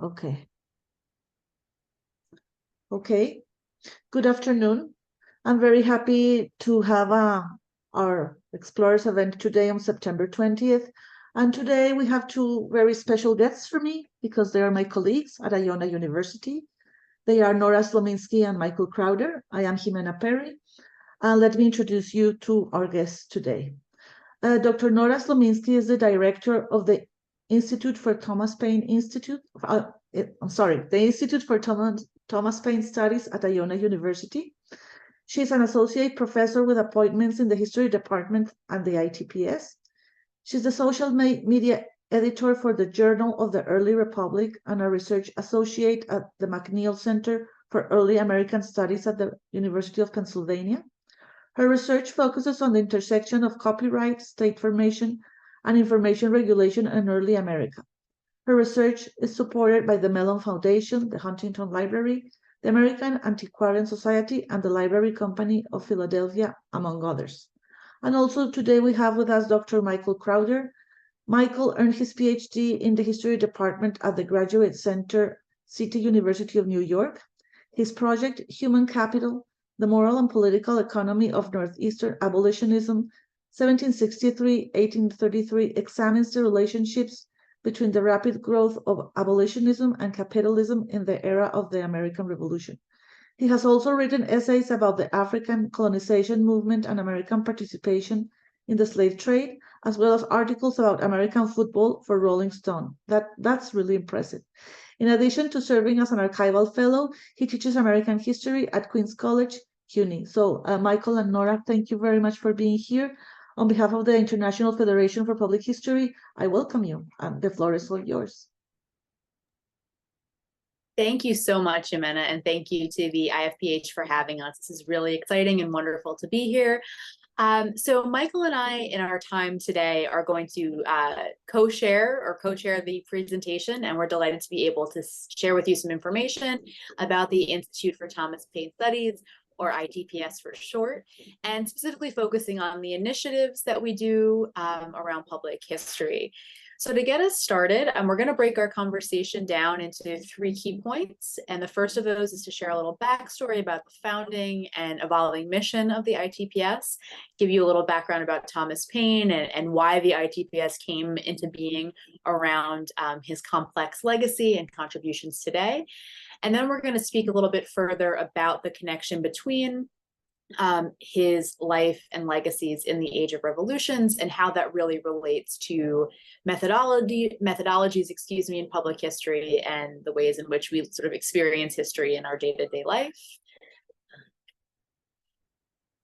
Okay. Okay. Good afternoon. I'm very happy to have our Explorers event today on September 20th. And today we have two very special guests for me because they are my colleagues at Iona University. They are Nora Slonimsky and Michael Crowder. I am Jimena Perry. Let me introduce you to our guests today. Dr. Nora Slonimsky is the director of the Institute for Thomas Paine Institute. The Institute for Thomas Paine Studies at Iona University. She's an associate professor with appointments in the history department and the ITPS. She's the social media editor for the Journal of the Early Republic and a research associate at the McNeil Center for Early American Studies at the University of Pennsylvania. Her research focuses on the intersection of copyright, state formation, and information regulation in early America. Her research is supported by the Mellon Foundation, the Huntington Library, the American Antiquarian Society, and the Library Company of Philadelphia, among others. And also today we have with us Dr. Michael Crowder. Michael earned his PhD in the History Department at the Graduate Center, City University of New York. His project, Human Capital, The Moral and Political Economy of Northeastern Abolitionism, 1763-1833, examines the relationships between the rapid growth of abolitionism and capitalism in the era of the American Revolution. He has also written essays about the African colonization movement and American participation in the slave trade, as well as articles about American football for Rolling Stone. That's really impressive. In addition to serving as an archival fellow, he teaches American history at Queens College, CUNY. So Michael and Nora, thank you very much for being here. On behalf of the International Federation for Public History, I welcome you. The floor is all yours. Thank you so much, Jimena, and thank you to the IFPH for having us. This is really exciting and wonderful to be here. So Michael and I, in our time today, are going to co-chair the presentation, and we're delighted to be able to share with you some information about the Institute for Thomas Paine Studies, or ITPS for short, and specifically focusing on the initiatives that we do around public history. So to get us started, we're going to break our conversation down into 3 key points. And the first of those is to share a little backstory about the founding and evolving mission of the ITPS, give you a little background about Thomas Paine and why the ITPS came into being around his complex legacy and contributions today. And then we're going to speak a little bit further about the connection between his life and legacies in the Age of Revolutions and how that really relates to methodologies, in public history and the ways in which we sort of experience history in our day-to-day life.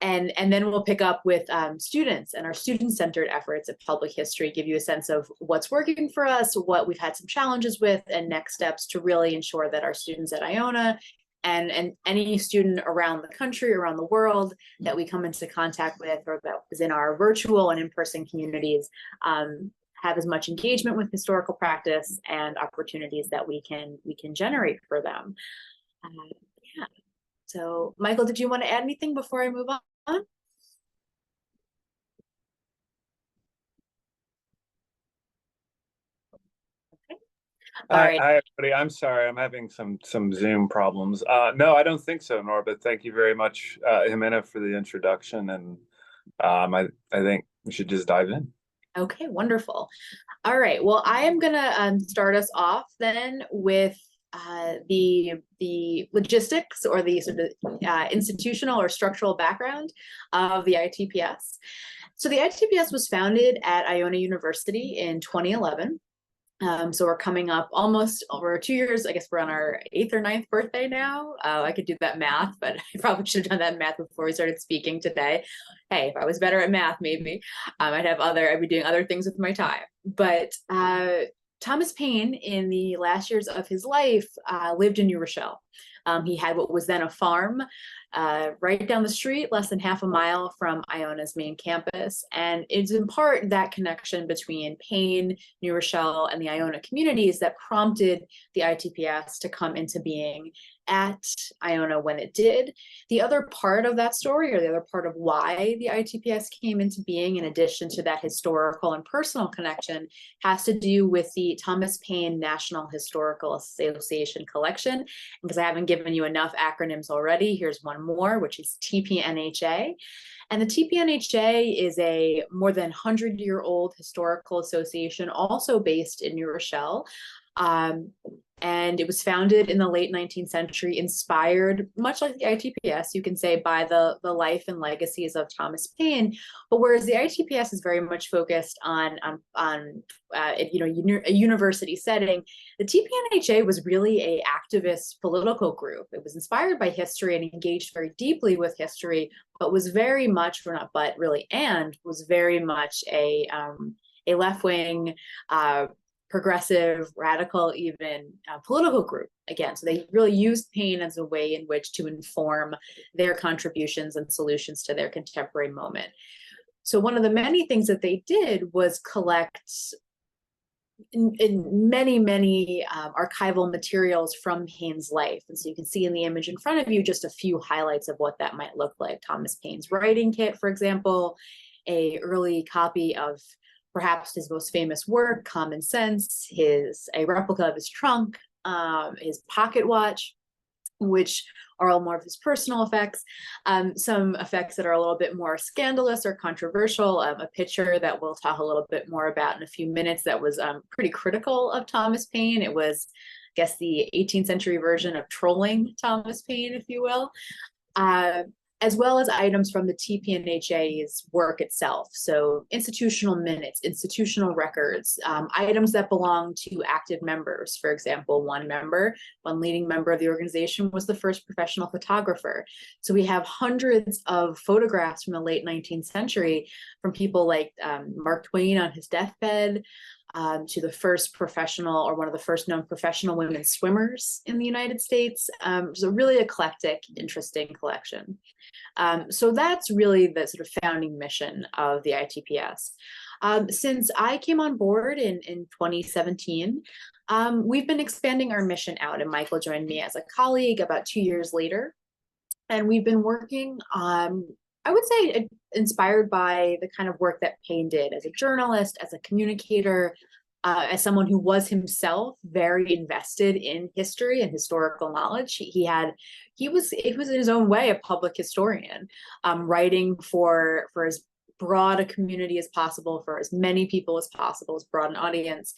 And then we'll pick up with students and our student-centered efforts at public history, give you a sense of what's working for us, what we've had some challenges with, and next steps to really ensure that our students at Iona and any student around the country, around the world that we come into contact with or that is in our virtual and in-person communities have as much engagement with historical practice and opportunities that we can generate for them. Yeah. So Michael, did you want to add anything before I move on? Hi, everybody. I'm sorry, I'm having some Zoom problems. No, I don't think so, Nora, but thank you very much, Jimena, for the introduction. And I think we should just dive in. Okay, wonderful. All right, well, I am gonna start us off then with the logistics or the sort of institutional or structural background of the ITPS. So the ITPS was founded at Iona University in 2011. So we're coming up almost over 2 years. I guess we're on our 8th or 9th birthday now. I could do that math, but I probably should have done that math before we started speaking today. Hey, if I was better at math, maybe I'd be doing other things with my time. But Thomas Paine, in the last years of his life, lived in New Rochelle. He had what was then a farm right down the street, less than half a mile from Iona's main campus. And it's in part that connection between Paine, New Rochelle, and the Iona communities that prompted the ITPS to come into being at Iona when it did. The other part of that story, or the other part of why the ITPS came into being, in addition to that historical and personal connection, has to do with the Thomas Paine National Historical Association collection. Because I haven't given you enough acronyms already, here's one more, which is TPNHA. And the TPNHA is a more than 100-year-old historical association, also based in New Rochelle. And it was founded in the late 19th century, inspired, much like the ITPS, you can say, by the life and legacies of Thomas Paine. But whereas the ITPS is very much focused on a university setting, the TPNHA was really an activist political group. It was inspired by history and engaged very deeply with history, but was very much, or not but really, and was very much a left-wing, progressive, radical, even political group again. So they really used Paine as a way in which to inform their contributions and solutions to their contemporary moment. So one of the many things that they did was collect in many archival materials from Paine's life. And so you can see in the image in front of you just a few highlights of what that might look like. Thomas Paine's writing kit, for example, an early copy of perhaps his most famous work, Common Sense, a replica of his trunk, his pocket watch, which are all more of his personal effects, some effects that are a little bit more scandalous or controversial, a picture that we'll talk a little bit more about in a few minutes that was pretty critical of Thomas Paine. It was, I guess, the 18th century version of trolling Thomas Paine, if you will. As well as items from the TPNHA's work itself. So institutional minutes, institutional records, items that belong to active members. For example, one leading member of the organization was the first professional photographer. So we have hundreds of photographs from the late 19th century from people like Mark Twain on his deathbed, to the first professional, or one of the first known professional women swimmers in the United States. It's a really eclectic, interesting collection. So that's really the sort of founding mission of the ITPS. Since I came on board in 2017, we've been expanding our mission out, and Michael joined me as a colleague about 2 years later. And we've been working on, I would say, inspired by the kind of work that Paine did as a journalist, as a communicator, as someone who was himself very invested in history and historical knowledge. He was in his own way a public historian, writing for as broad a community as possible, for as many people as possible, as broad an audience,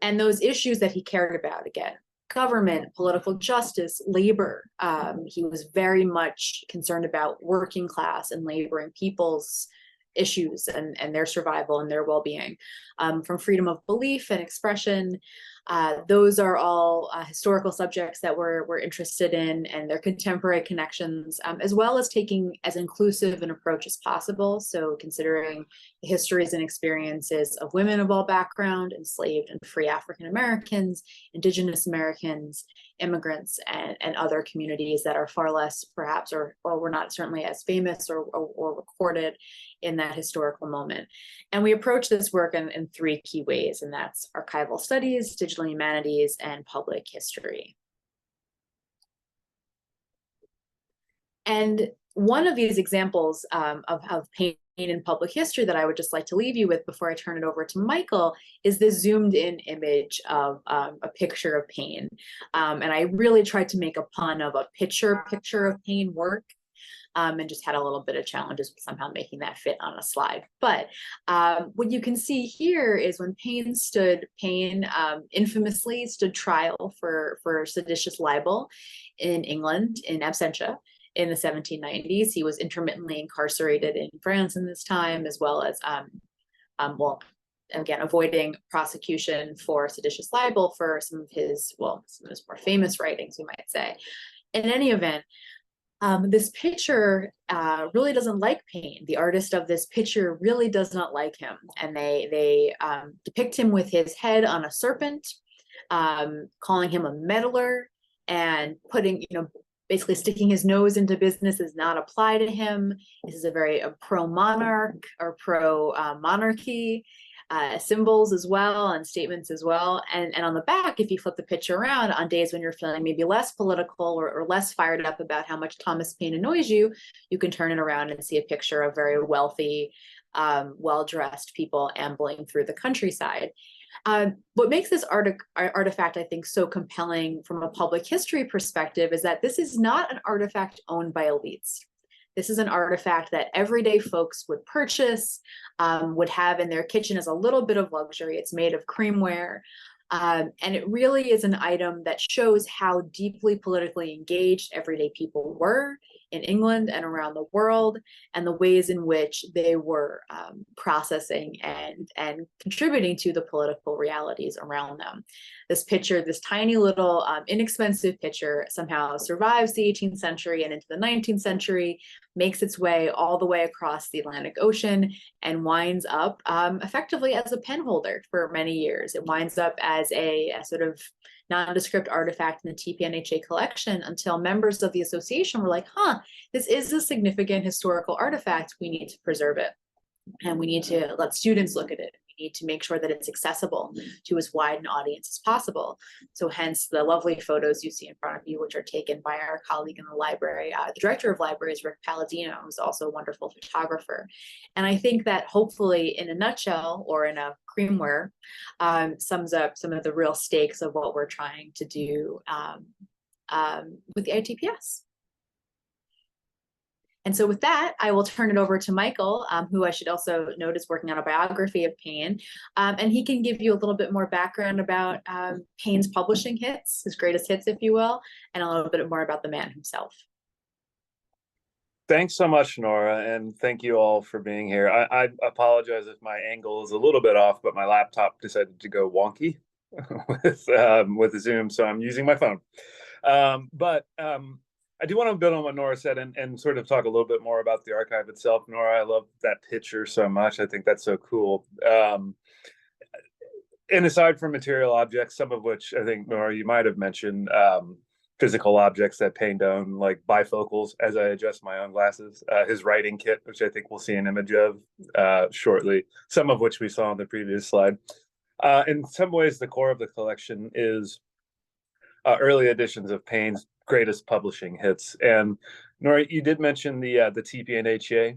and those issues that he cared about, again, government, political justice, labor. He was very much concerned about working class and laboring people's issues and their survival and their well-being. From freedom of belief and expression, those are all historical subjects that we're interested in, and their contemporary connections, as well as taking as inclusive an approach as possible. So considering the histories and experiences of women of all background, enslaved and free African Americans, Indigenous Americans, immigrants, and other communities that are far less perhaps, or were not certainly as famous or recorded in that historical moment. And we approach this work in three key ways, and that's archival studies, digital humanities, and public history. And one of these examples of Paine in public history that I would just like to leave you with before I turn it over to Michael is this zoomed in image of a picture of Paine. And I really tried to make a pun of a picture of Paine work. And just had a little bit of challenges with somehow making that fit on a slide. But what you can see here is when Paine infamously stood trial for seditious libel in England, in absentia, in the 1790s. He was intermittently incarcerated in France in this time, as well as, again, avoiding prosecution for seditious libel for some of his more famous writings, we might say. In any event, this picture really doesn't like Paine. The artist of this picture really does not like him. And they depict him with his head on a serpent, calling him a meddler, and putting, basically sticking his nose into business does not apply to him. This is a very pro-monarch or pro-monarchy symbols as well and statements as well. And on the back, if you flip the picture around on days when you're feeling maybe less political or less fired up about how much Thomas Paine annoys you, you can turn it around and see a picture of very wealthy, well-dressed people ambling through the countryside. What makes this artifact, I think, so compelling from a public history perspective is that this is not an artifact owned by elites. This is an artifact that everyday folks would purchase, would have in their kitchen as a little bit of luxury. It's made of creamware. And it really is an item that shows how deeply politically engaged everyday people were in England and around the world, and the ways in which they were processing and contributing to the political realities around them. This picture, this tiny little inexpensive picture, somehow survives the 18th century and into the 19th century, makes its way all the way across the Atlantic Ocean, and winds up effectively as a pen holder for many years. It winds up as a sort of nondescript artifact in the TPNHA collection until members of the association were like, this is a significant historical artifact. We need to preserve it. And we need to let students look at it. We need to make sure that it's accessible to as wide an audience as possible. So hence the lovely photos you see in front of you, which are taken by our colleague in the library. The director of libraries, Rick Palladino, who's also a wonderful photographer. And I think that hopefully in a nutshell, or in a creamware, sums up some of the real stakes of what we're trying to do with the ITPS. And so with that, I will turn it over to Michael, who I should also note is working on a biography of Paine. And he can give you a little bit more background about Paine's publishing hits, his greatest hits, if you will, and a little bit more about the man himself. Thanks so much, Nora, and thank you all for being here. I apologize if my angle is a little bit off, but my laptop decided to go wonky with Zoom, so I'm using my phone. I do want to build on what Nora said and sort of talk a little bit more about the archive itself. Nora, I love that picture so much. I think that's so cool. And aside from material objects, some of which I think, Nora, you might have mentioned, physical objects that Paine owned, like bifocals, as I adjust my own glasses, his writing kit, which I think we'll see an image of shortly, some of which we saw on the previous slide. In some ways, the core of the collection is early editions of Paine's greatest publishing hits. And Nora, you did mention the TPNHA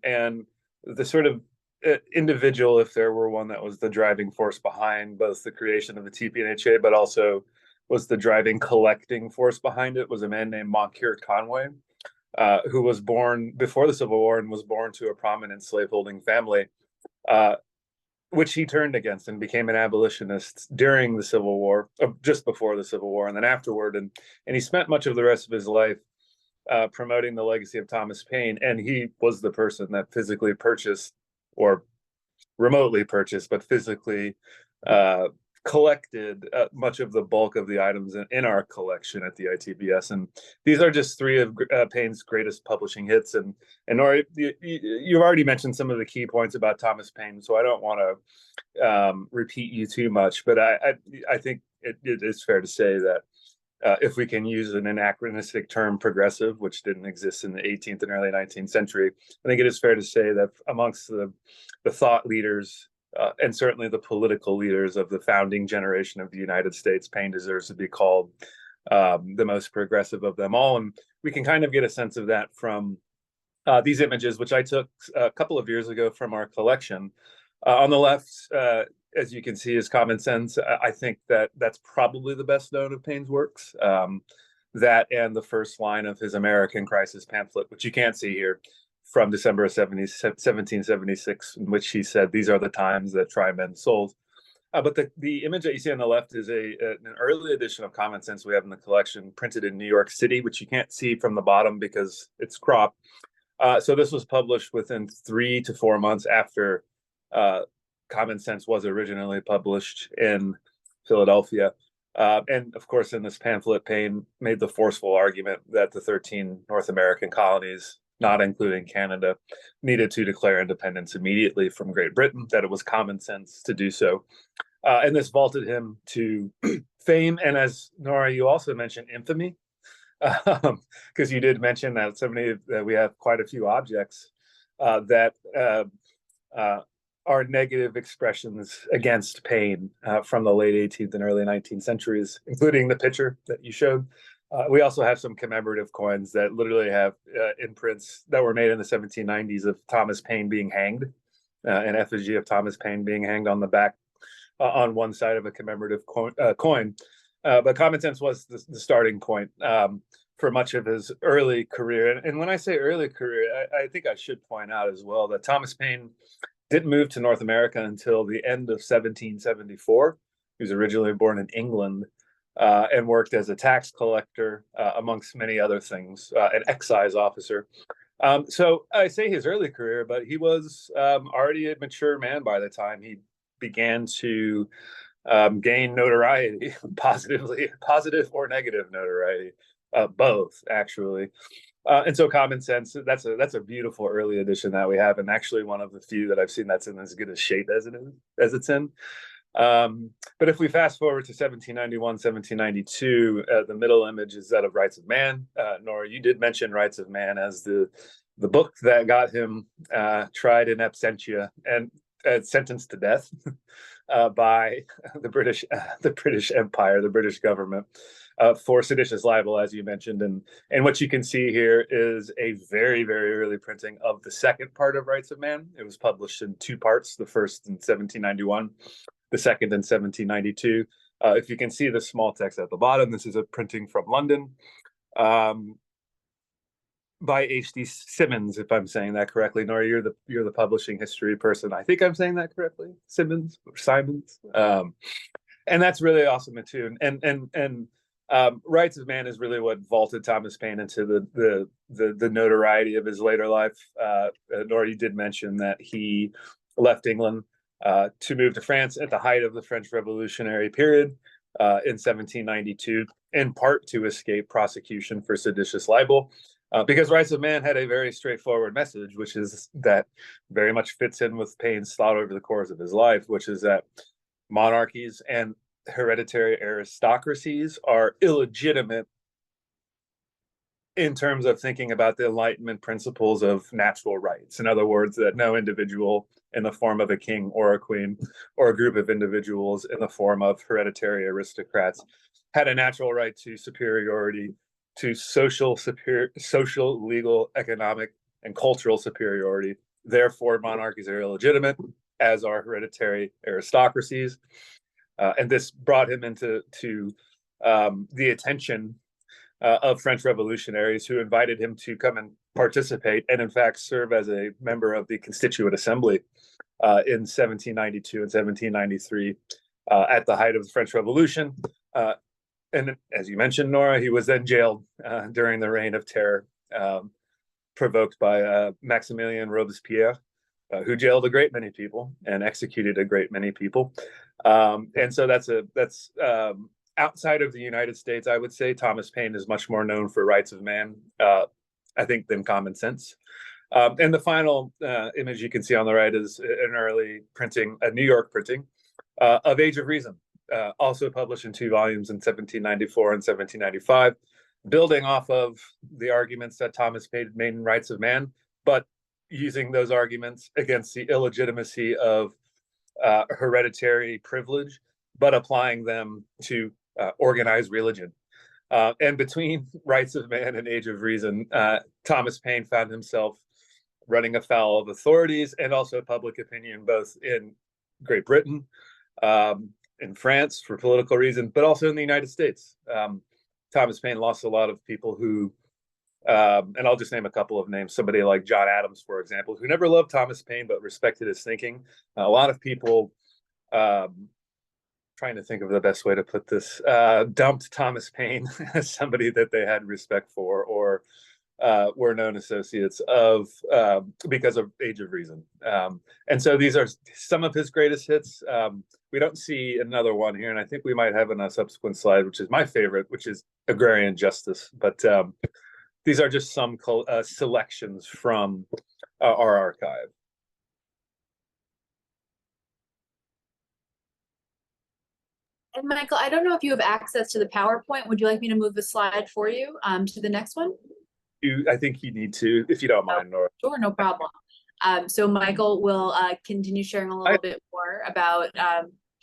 and the sort of individual, if there were one, that was the driving force behind both the creation of the TPNHA, but also was the driving collecting force behind it, was a man named Moncure Conway, who was born before the Civil War and was born to a prominent slaveholding family, which he turned against and became an abolitionist during the Civil War, just before the Civil War, and then afterward. And he spent much of the rest of his life promoting the legacy of Thomas Paine. And he was the person that physically purchased, or remotely purchased, but physically collected much of the bulk of the items in our collection at the ITPS. And these are just three of Paine's greatest publishing hits. And Nora, you've already mentioned some of the key points about Thomas Paine, so I don't want to repeat you too much, but I think it is fair to say that if we can use an anachronistic term, progressive, which didn't exist in the 18th and early 19th century, I think it is fair to say that amongst the thought leaders and certainly the political leaders of the founding generation of the United States, Paine deserves to be called the most progressive of them all. And we can kind of get a sense of that from these images, which I took a couple of years ago from our collection. On the left, as you can see, is Common Sense. I think that's probably the best known of Paine's works. That and the first line of his American Crisis pamphlet, which you can't see here, from December of 1776, in which he said, "These are the times that try men's souls." But the image that you see on the left is an early edition of Common Sense we have in the collection, printed in New York City, which you can't see from the bottom because it's cropped. So this was published within 3 to 4 months after Common Sense was originally published in Philadelphia. And of course, in this pamphlet, Paine made the forceful argument that the 13 North American colonies, not including Canada, needed to declare independence immediately from Great Britain, that it was common sense to do so. And this vaulted him to fame, and as Nora, you also mentioned, infamy, because you did mention that that we have quite a few objects that are negative expressions against Paine from the late 18th and early 19th centuries, including the picture that you showed. We also have some commemorative coins that literally have imprints that were made in the 1790s of Thomas Paine being hanged, an effigy of Thomas Paine being hanged on the back on one side of a commemorative coin. But common sense was the starting point for much of his early career. And when I say early career, I think I should point out as well that Thomas Paine didn't move to North America until the end of 1774. He was originally born in England and worked as a tax collector, amongst many other things, an excise officer. So I say his early career, but he was already a mature man by the time he began to gain notoriety, positive or negative notoriety, both actually. And so common sense, that's a beautiful early edition that we have, and actually one of the few that I've seen that's in as good a shape as it's in. But if we fast forward to 1791, 1792, the middle image is that of Rights of Man. Nora, you did mention Rights of Man as the book that got him tried in absentia and sentenced to death by the British Empire, the British government, for seditious libel, as you mentioned. And what you can see here is a very, very early printing of the second part of Rights of Man. It was published in two parts, the first in 1791, the second in 1792. If you can see the small text at the bottom, this is a printing from London by H.D. Symonds, if I'm saying that correctly. Nora, you're the publishing history person. I think I'm saying that correctly, Symonds or Simons. And that's really awesome too. And Rights of Man is really what vaulted Thomas Paine into the notoriety of his later life. Nora, you did mention that he left England to move to France at the height of the French Revolutionary period in 1792, in part to escape prosecution for seditious libel. Because Rights of Man had a very straightforward message, which is that very much fits in with Paine's thought over the course of his life, which is that monarchies and hereditary aristocracies are illegitimate in terms of thinking about the Enlightenment principles of natural rights. In other words, that no individual in the form of a king or a queen or a group of individuals in the form of hereditary aristocrats had a natural right to superiority, to social, legal, economic, and cultural superiority. Therefore, monarchies are illegitimate, as are hereditary aristocracies. And this brought him into the attention of French revolutionaries, who invited him to come and participate and, in fact, serve as a member of the Constituent Assembly in 1792 and 1793 at the height of the French Revolution. And as you mentioned, Nora, he was then jailed during the Reign of Terror, provoked by Maximilien Robespierre, who jailed a great many people and executed a great many people. And so that's outside of the United States, I would say Thomas Paine is much more known for Rights of Man, I think, than Common Sense. And the final image you can see on the right is an early printing, a New York printing of Age of Reason. Also published in 2 volumes in 1794 and 1795, building off of the arguments that Thomas Paine made in Rights of Man, but using those arguments against the illegitimacy of hereditary privilege, but applying them to organized religion. And between Rights of Man and Age of Reason, Thomas Paine found himself running afoul of authorities and also public opinion, both in Great Britain, in France for political reasons, but also in the United States. Thomas Paine lost a lot of people who, and I'll just name a couple of names, somebody like John Adams, for example, who never loved Thomas Paine, but respected his thinking. A lot of people, trying to think of the best way to put this, dumped Thomas Paine as somebody that they had respect for, or were known associates of, because of Age of Reason. And so these are some of his greatest hits. We don't see another one here, and I think we might have in a subsequent slide, which is my favorite, which is Agrarian Justice. But these are just some selections from our archive. And Michael, I don't know if you have access to the PowerPoint. Would you like me to move the slide for you to the next one? I think you need to, if you don't mind, Nora. Sure, no problem. So Michael will continue sharing a little bit more about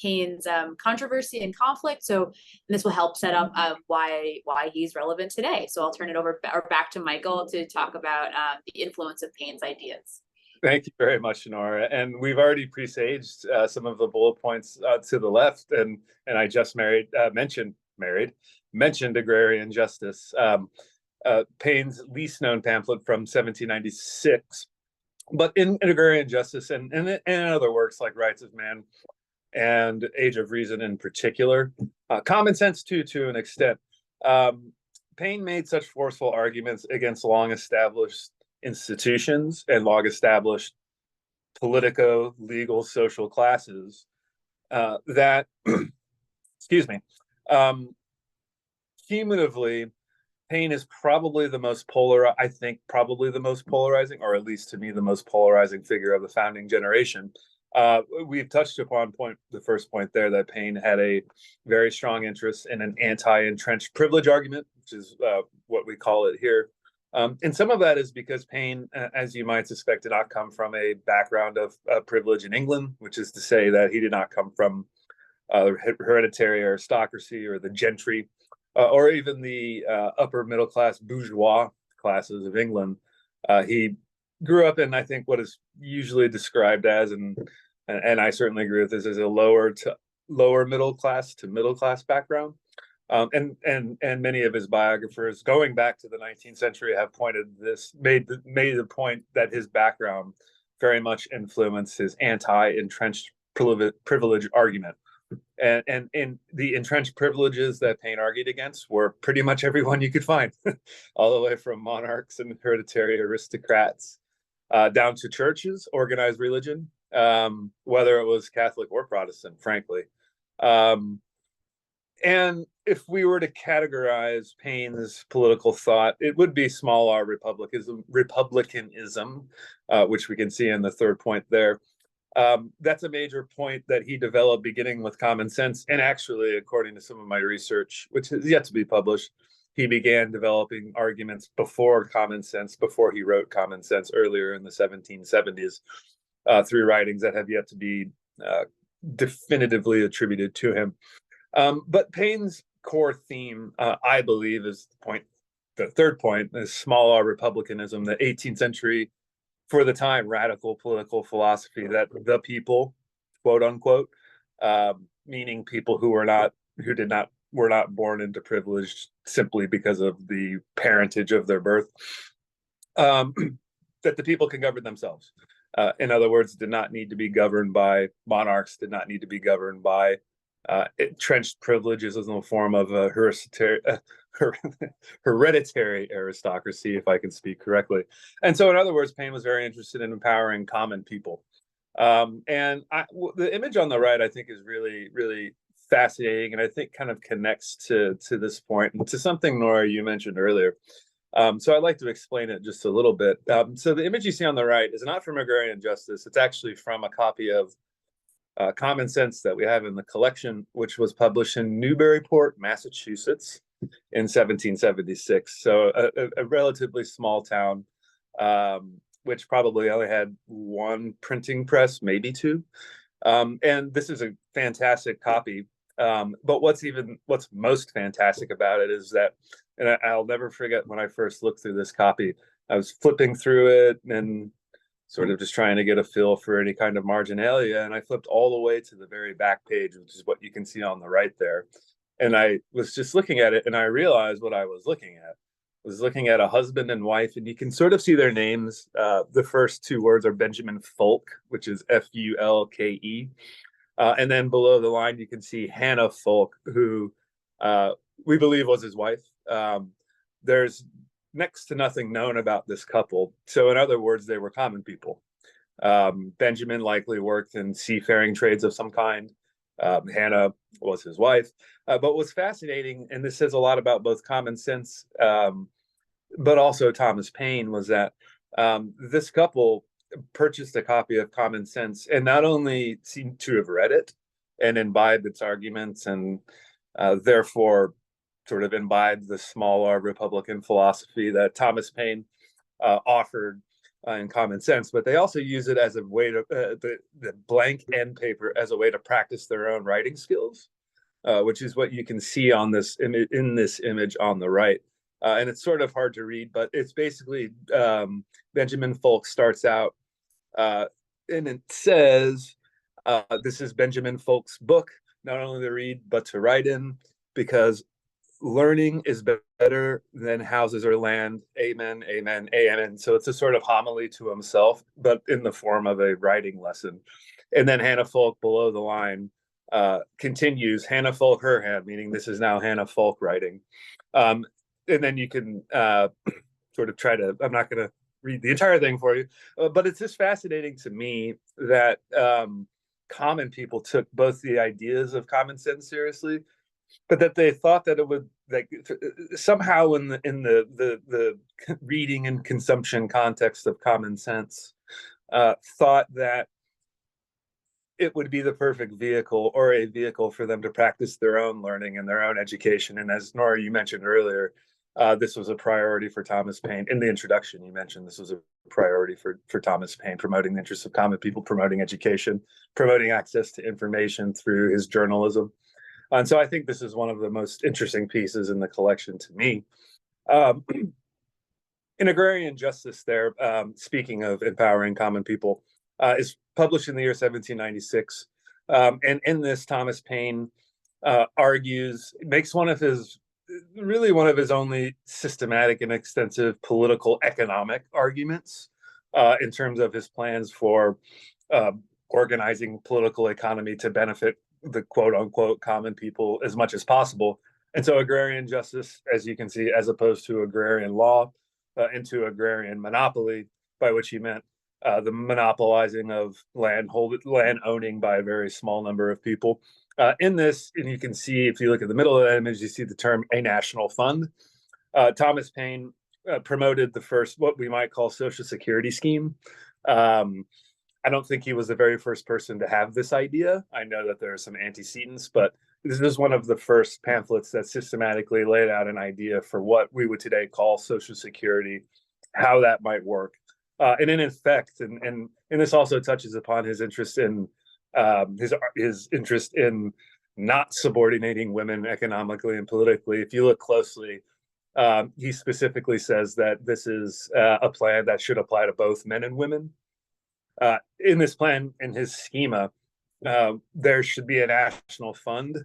Paine's controversy and conflict. So this will help set up why he's relevant today. So I'll turn it over or back to Michael to talk about the influence of Paine's ideas. Thank you very much, Nora. And we've already presaged some of the bullet points to the left, and I just mentioned agrarian justice. Paine's least known pamphlet from 1796. But in agrarian justice and in other works like Rights of Man and Age of Reason in particular, Common Sense too, to an extent, Paine made such forceful arguments against long-established institutions and long-established politico, legal, social classes that, excuse me, cumulatively, Paine is probably the most probably the most polarizing, or at least to me, the most polarizing figure of the founding generation. We've touched upon the first point there, that Paine had a very strong interest in an anti-entrenched privilege argument, which is what we call it here. And some of that is because Paine, as you might suspect, did not come from a background of privilege in England, which is to say that he did not come from hereditary aristocracy or the gentry, or even the upper middle class bourgeois classes of England. He grew up in, I think, what is usually described as, and I certainly agree with this, as a lower middle class to middle class background. And many of his biographers, going back to the 19th century, have made the point that his background very much influenced his anti-entrenched privilege argument. And the entrenched privileges that Paine argued against were pretty much everyone you could find, all the way from monarchs and hereditary aristocrats down to churches, organized religion, whether it was Catholic or Protestant, frankly. And if we were to categorize Paine's political thought, it would be small r republicanism, which we can see in the third point there. That's a major point that he developed beginning with Common Sense. And actually, according to some of my research, which has yet to be published, he began developing arguments before Common Sense, before he wrote Common Sense earlier in the 1770s, through writings that have yet to be definitively attributed to him. But Paine's core theme, I believe, is the third point, is small r republicanism, the 18th century, for the time, radical political philosophy that the people, quote unquote, meaning people who were not born into privilege simply because of the parentage of their birth, that the people can govern themselves. In other words, did not need to be governed by monarchs, did not need to be governed by entrenched privileges in the form of a hereditary aristocracy, if I can speak correctly. And so, in other words, Paine was very interested in empowering common people. And the image on the right, I think, is really, really fascinating, and I think kind of connects to this point and to something, Nora, you mentioned earlier. So I'd like to explain it just a little bit. So the image you see on the right is not from Agrarian Justice. It's actually from a copy of Common Sense that we have in the collection, which was published in Newburyport, Massachusetts in 1776. So a relatively small town, which probably only had one printing press, maybe two. And this is a fantastic copy. But what's most fantastic about it is that, and I'll never forget when I first looked through this copy, I was flipping through it and sort of just trying to get a feel for any kind of marginalia. And I flipped all the way to the very back page, which is what you can see on the right there. And I was just looking at it, and I realized what I was looking at. I was looking at a husband and wife, and you can sort of see their names. The first two words are Benjamin Fulke, which is Fulke. And then below the line, you can see Hannah Fulke, who we believe was his wife. There's next to nothing known about this couple. So in other words, they were common people. Benjamin likely worked in seafaring trades of some kind. Hannah was his wife. But what's fascinating, and this says a lot about both Common Sense, but also Thomas Paine, was that this couple purchased a copy of Common Sense and not only seemed to have read it, and imbibed its arguments, and therefore sort of imbibed the small R Republican philosophy that Thomas Paine offered in Common Sense. But they also use it as a way to the blank end paper as a way to practice their own writing skills, which is what you can see on this in this image on the right. And it's sort of hard to read, but it's basically Benjamin Folk starts out and it says, this is Benjamin Folk's book, not only to read, but to write in, because learning is better than houses or land. Amen, amen, amen. So it's a sort of homily to himself, but in the form of a writing lesson. And then Hannah Folk below the line continues, Hannah Folk her hand, meaning this is now Hannah Folk writing. And then you can sort of try to, I'm not going to read the entire thing for you, but it's just fascinating to me that common people took both the ideas of common sense seriously, but that they thought that it would, like, somehow in the reading and consumption context of common sense, thought that it would be the perfect vehicle or a vehicle for them to practice their own learning and their own education. And as Nora, you mentioned earlier, this was a priority for Thomas Paine. In the introduction, you mentioned this was a priority for Thomas Paine, promoting the interests of common people, promoting education, promoting access to information through his journalism. And so I think this is one of the most interesting pieces in the collection to me. In Agrarian Justice there, speaking of empowering common people, is published in the year 1796. And in this, Thomas Paine argues, makes one of his only systematic and extensive political economic arguments in terms of his plans for organizing political economy to benefit the quote unquote common people as much as possible. And so agrarian justice, as you can see, as opposed to agrarian law, into agrarian monopoly, by which he meant the monopolizing of land owning by a very small number of people. In this, and you can see, if you look at the middle of that image, you see the term a national fund. Thomas Paine promoted the first, what we might call, social security scheme. I don't think he was the very first person to have this idea. I know that there are some antecedents, but this is one of the first pamphlets that systematically laid out an idea for what we would today call social security, how that might work. And in effect, and this also touches upon his interest in his interest in not subordinating women economically and politically. If you look closely, he specifically says that this is a plan that should apply to both men and women. In this plan, in his schema, there should be a national fund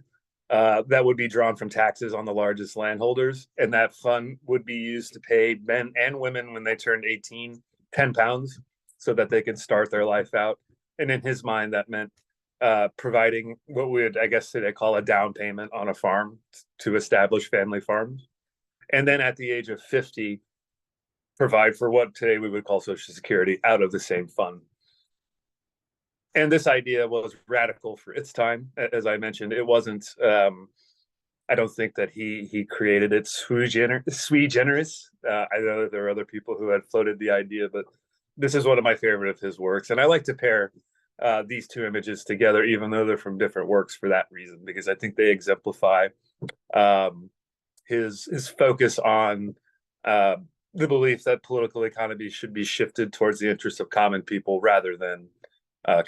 that would be drawn from taxes on the largest landholders, and that fund would be used to pay men and women when they turned 18 £10 so that they could start their life out. And in his mind, that meant providing what we would, I guess, today call a down payment on a farm to establish family farms. And then at the age of 50, provide for what today we would call Social Security out of the same fund. And this idea was radical for its time. As I mentioned, it wasn't, I don't think that he created it sui generis. I know that there are other people who had floated the idea, but this is one of my favorite of his works. And I like to pair these two images together, even though they're from different works, for that reason, because I think they exemplify his focus on the belief that political economy should be shifted towards the interests of common people rather than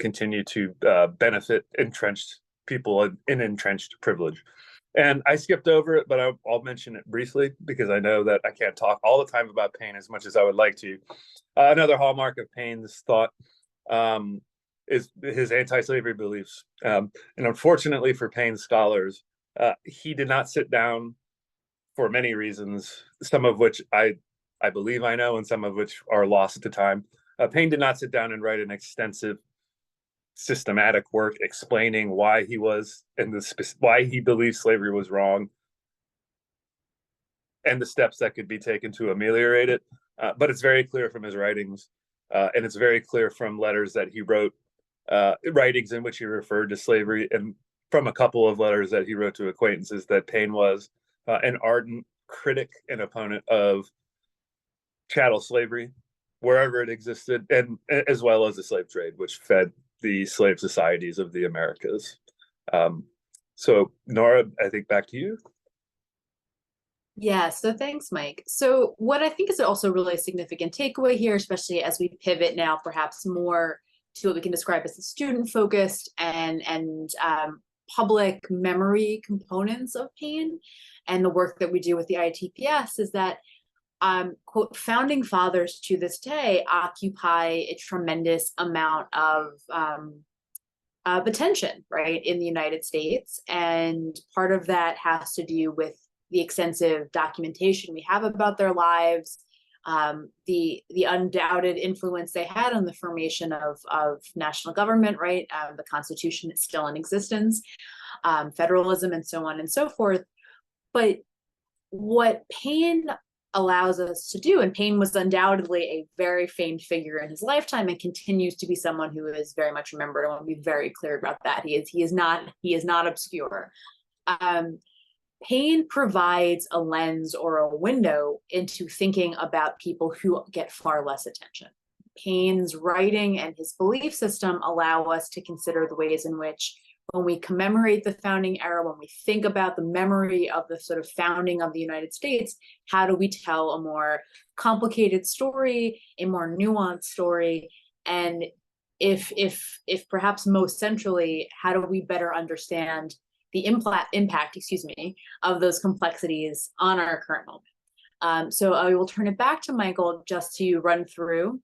continue to benefit entrenched people in entrenched privilege. And I skipped over it, but I'll mention it briefly because I know that I can't talk all the time about Paine as much as I would like to. Another hallmark of Paine's thought is his anti-slavery beliefs. And unfortunately for Paine's scholars, he did not sit down for many reasons, some of which I believe I know and some of which are lost to time. Paine did not sit down and write an extensive systematic work explaining why he was and why he believed slavery was wrong and the steps that could be taken to ameliorate it. But it's very clear from his writings, and it's very clear from letters that he wrote, writings in which he referred to slavery, and from a couple of letters that he wrote to acquaintances, that Paine was an ardent critic and opponent of chattel slavery wherever it existed, and as well as the slave trade, which fed the slave societies of the Americas. So Nora, I think back to you. Yeah, so thanks, Mike. So what I think is also really a significant takeaway here, especially as we pivot now perhaps more to what we can describe as the student-focused and public memory components of Paine and the work that we do with the ITPS, is that quote, founding fathers to this day occupy a tremendous amount of attention, right, in the United States. And part of that has to do with the extensive documentation we have about their lives, the undoubted influence they had on the formation of national government, right, the Constitution is still in existence, federalism, and so on and so forth. But what Paine allows us to do, and Paine was undoubtedly a very famed figure in his lifetime and continues to be someone who is very much remembered. I want to be very clear about that. He is not obscure. Paine provides a lens or a window into thinking about people who get far less attention. Paine's writing and his belief system allow us to consider the ways in which, when we commemorate the founding era, when we think about the memory of the sort of founding of the United States, how do we tell a more complicated story, a more nuanced story? And if perhaps most centrally, how do we better understand the impact, of those complexities on our current moment? So I will turn it back to Michael just to run through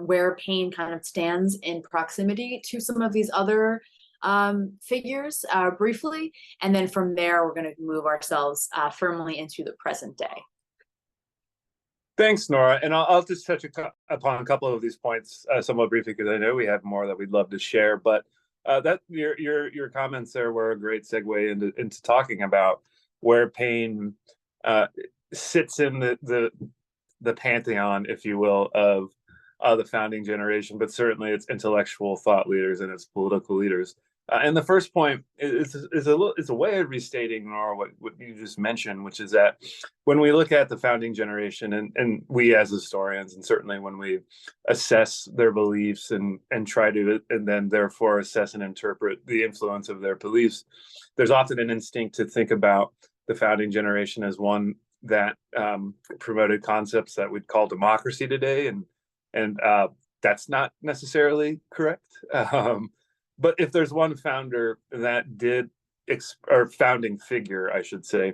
where Paine kind of stands in proximity to some of these other figures briefly, and then from there we're going to move ourselves firmly into the present day. Thanks, Nora. And I'll just touch upon a couple of these points somewhat briefly, because I know we have more that we'd love to share. But that your comments there were a great segue into talking about where Paine sits in the pantheon, if you will, of the founding generation, but certainly its intellectual thought leaders and its political leaders. And the first point is a way of restating, Nora, what you just mentioned, which is that when we look at the founding generation, and we as historians, and certainly when we assess their beliefs and try to, and then therefore assess and interpret the influence of their beliefs, there's often an instinct to think about the founding generation as one that promoted concepts that we'd call democracy today, and that's not necessarily correct. But if there's one founder that did, or founding figure, I should say,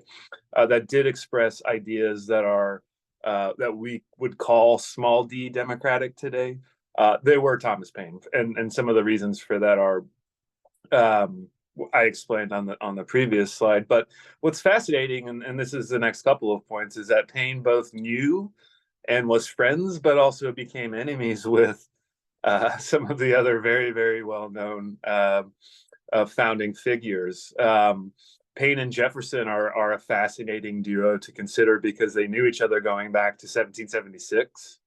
that did express ideas that are that we would call small d democratic today, they were Thomas Paine, and some of the reasons for that are I explained on the previous slide. But what's fascinating, and this is the next couple of points, is that Paine both knew and was friends, but also became enemies with some of the other very, very well-known founding figures. Paine and Jefferson are a fascinating duo to consider, because they knew each other going back to 1776,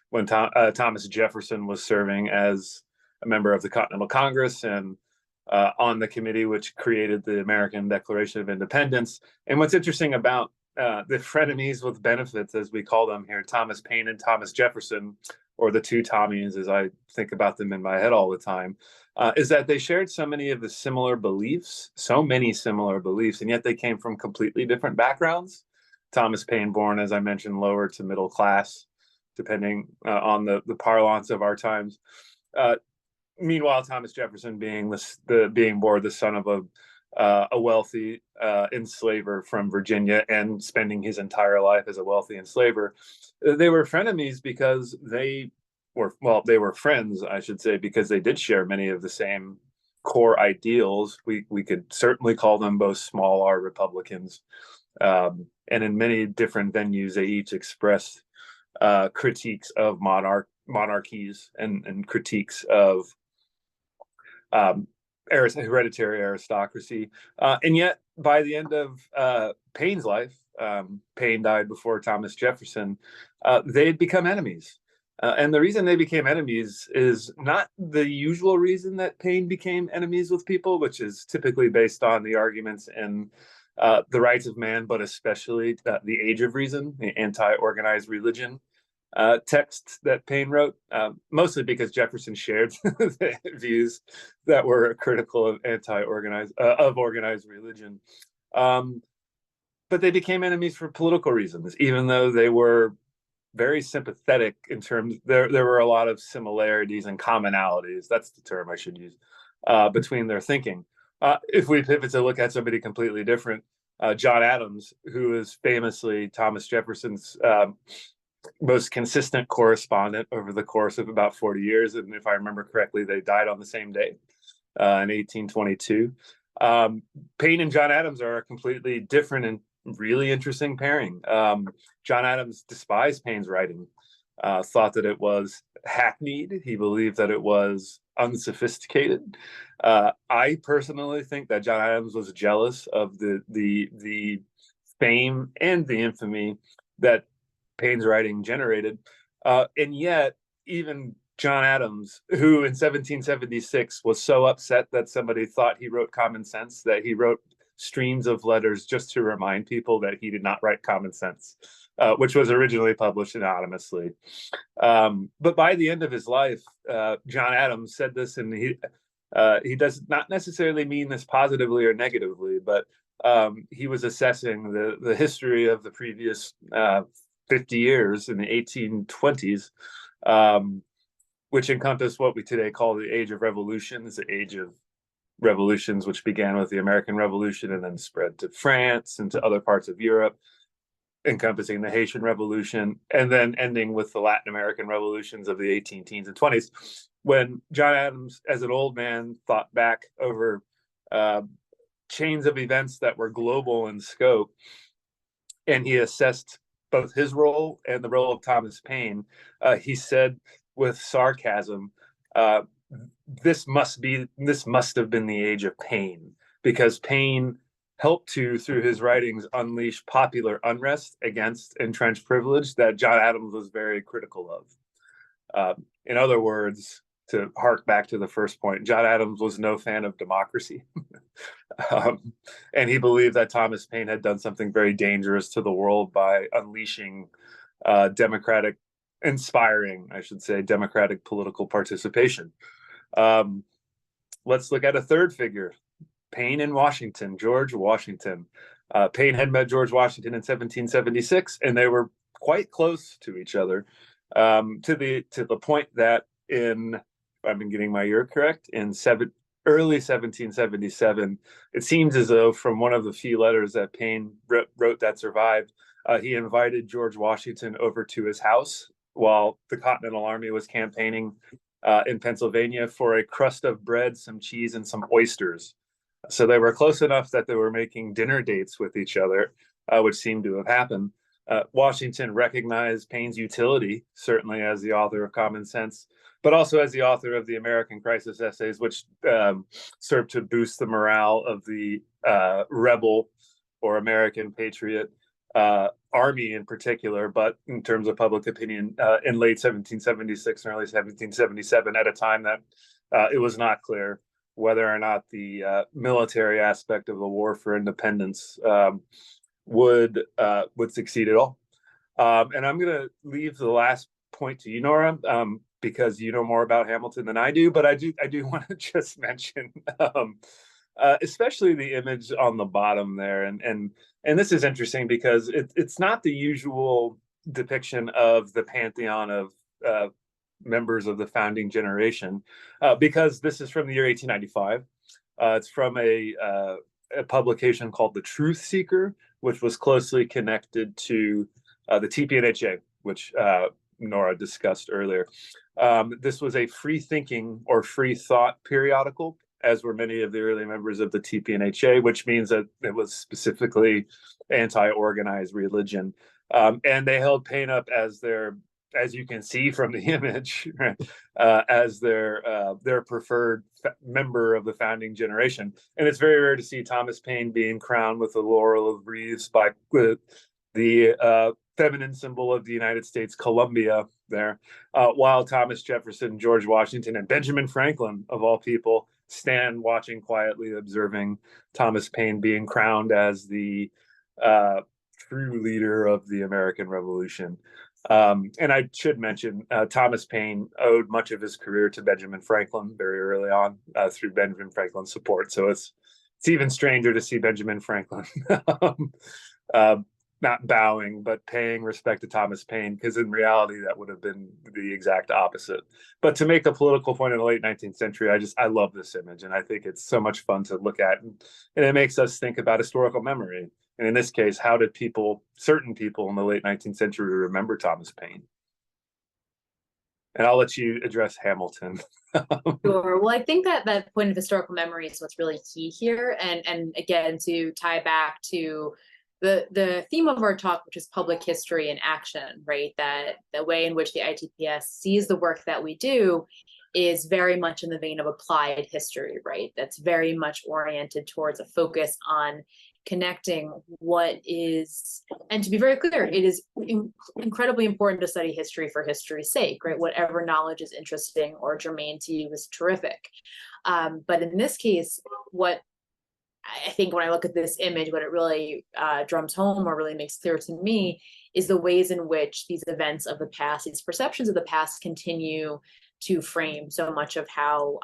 when Thomas Jefferson was serving as a member of the Continental Congress and on the committee which created the American Declaration of Independence. And what's interesting about the frenemies with benefits, as we call them here, Thomas Paine and Thomas Jefferson, or the two Tommies, as I think about them in my head all the time, is that they shared so many similar beliefs, and yet they came from completely different backgrounds. Thomas Paine, born, as I mentioned, lower to middle class, depending on the parlance of our times. Meanwhile, Thomas Jefferson being born the son of a wealthy enslaver from Virginia, and spending his entire life as a wealthy enslaver. They were frenemies because they were friends, I should say, because they did share many of the same core ideals. We could certainly call them both small R Republicans. And in many different venues, they each expressed critiques of monarchies and critiques of hereditary aristocracy. And yet, by the end of Paine's life, Paine died before Thomas Jefferson, they had become enemies. And the reason they became enemies is not the usual reason that Paine became enemies with people, which is typically based on the arguments in The Rights of Man, but especially The Age of Reason, the anti-organized religion. text that Paine wrote, mostly because Jefferson shared the views that were critical of organized religion. But they became enemies for political reasons, even though they were very sympathetic in terms. There were a lot of similarities and commonalities. That's the term I should use, between their thinking. If we pivot to look at somebody completely different, John Adams, who is famously Thomas Jefferson's most consistent correspondent over the course of about 40 years. And if I remember correctly, they died on the same day in 1822. Paine and John Adams are a completely different and really interesting pairing. John Adams despised Paine's writing, thought that it was hackneyed. He believed that it was unsophisticated. I personally think that John Adams was jealous of the fame and the infamy that Paine's writing generated. And yet, even John Adams, who in 1776 was so upset that somebody thought he wrote Common Sense, that he wrote streams of letters just to remind people that he did not write Common Sense, which was originally published anonymously. But by the end of his life, John Adams said this, and he does not necessarily mean this positively or negatively, but he was assessing the history of the previous 50 years in the 1820s, which encompassed what we today call the Age of Revolutions, the age of revolutions, which began with the American Revolution and then spread to France and to other parts of Europe, encompassing the Haitian Revolution, and then ending with the Latin American revolutions of the 18 teens and 20s. When John Adams, as an old man, thought back over chains of events that were global in scope, and he assessed both his role and the role of Thomas Paine, he said with sarcasm, this must have been the age of Paine, because Paine helped to, through his writings, unleash popular unrest against entrenched privilege that John Adams was very critical of. In other words, to hark back to the first point, John Adams was no fan of democracy. And he believed that Thomas Paine had done something very dangerous to the world by unleashing inspiring democratic political participation. Let's look at a third figure, Paine and Washington, George Washington. Paine had met George Washington in 1776, and they were quite close to each other, to the point that if I've been getting my year correct, in early 1777, it seems as though from one of the few letters that Paine wrote that survived, he invited George Washington over to his house while the Continental Army was campaigning in Pennsylvania for a crust of bread, some cheese, and some oysters. So they were close enough that they were making dinner dates with each other, which seemed to have happened. Washington recognized Paine's utility, certainly as the author of Common Sense, but also as the author of the American Crisis Essays, which served to boost the morale of the rebel or American patriot army in particular, but in terms of public opinion, in late 1776 and early 1777, at a time that it was not clear whether or not the military aspect of the war for independence would succeed at all. And I'm going to leave the last point to you, Nora, because you know more about Hamilton than I do. But I do want to just mention, especially the image on the bottom there, and this is interesting because it's not the usual depiction of the pantheon of members of the founding generation, because this is from the year 1895. It's from a publication called The Truth Seeker, which was closely connected to the TPNHA, which Nora discussed earlier. This was a free thinking or free thought periodical, as were many of the early members of the TPNHA, which means that it was specifically anti-organized religion. And they held Paine up as as you can see from the image, as their preferred member of the founding generation. And it's very rare to see Thomas Paine being crowned with the laurel of wreaths by the feminine symbol of the United States, Columbia, there, while Thomas Jefferson, George Washington, and Benjamin Franklin, of all people, stand watching quietly, observing Thomas Paine being crowned as the true leader of the American Revolution. And I should mention, Thomas Paine owed much of his career to Benjamin Franklin very early on, through Benjamin Franklin's support. So it's even stranger to see Benjamin Franklin not bowing, but paying respect to Thomas Paine, because in reality, that would have been the exact opposite. But to make a political point in the late 19th century, I love this image, and I think it's so much fun to look at, and it makes us think about historical memory. And in this case, how did certain people in the late 19th century remember Thomas Paine? And I'll let you address Hamilton. Sure. Well, I think that point of historical memory is what's really key here. And again, to tie back to the theme of our talk, which is public history in action, right? That the way in which the ITPS sees the work that we do is very much in the vein of applied history, right? That's very much oriented towards a focus on connecting what is, and to be very clear, it is incredibly important to study history for history's sake, right? Whatever knowledge is interesting or germane to you is terrific. But in this case, what I think when I look at this image, what it really drums home or really makes clear to me is the ways in which these events of the past, these perceptions of the past, continue to frame so much of how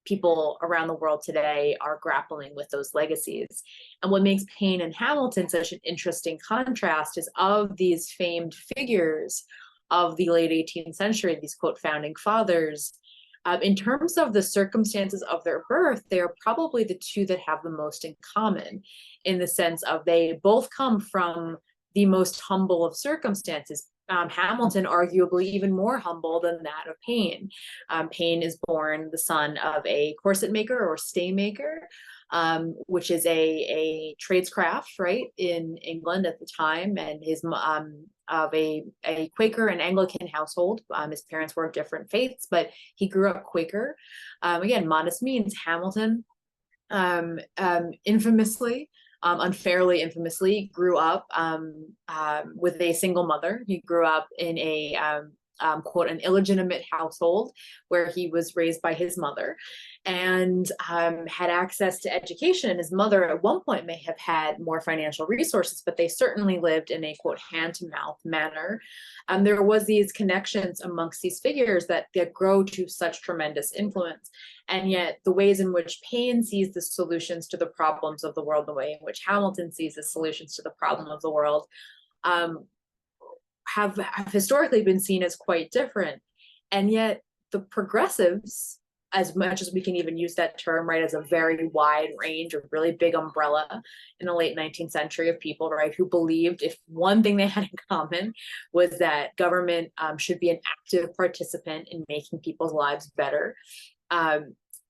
people around the world today are grappling with those legacies. And what makes Paine and Hamilton such an interesting contrast is, of these famed figures of the late 18th century, these quote founding fathers, in terms of the circumstances of their birth, they are probably the two that have the most in common, in the sense of they both come from the most humble of circumstances. Hamilton arguably even more humble than that of Paine. Paine is born the son of a corset maker or stay maker, which is a tradescraft, right, in England at the time, and his of a Quaker and Anglican household. His parents were of different faiths, but he grew up Quaker. Again, modest means. Hamilton, unfairly infamously, grew up with a single mother. He grew up in a quote, an illegitimate household where he was raised by his mother, and had access to education. His mother at one point may have had more financial resources, but they certainly lived in a quote hand-to-mouth manner. There was these connections amongst these figures that grow to such tremendous influence. And yet the ways in which Paine sees the solutions to the problems of the world, the way in which Hamilton sees the solutions to the problem of the world, have historically been seen as quite different. And yet the progressives, as much as we can even use that term, right, as a very wide range, a really big umbrella in the late 19th century of people, right, who believed if one thing they had in common was that government should be an active participant in making people's lives better.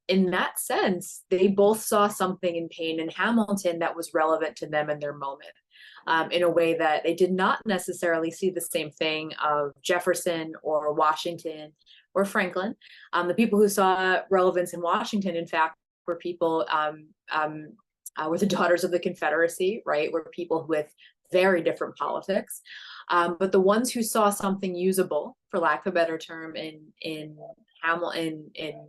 In that sense, they both saw something in Paine and Hamilton that was relevant to them in their moment, in a way that they did not necessarily see the same thing of Jefferson or Washington or Franklin. The people who saw relevance in Washington, in fact, were people, were the daughters of the Confederacy, right? Were people with very different politics. But the ones who saw something usable, for lack of a better term, in Hamilton, in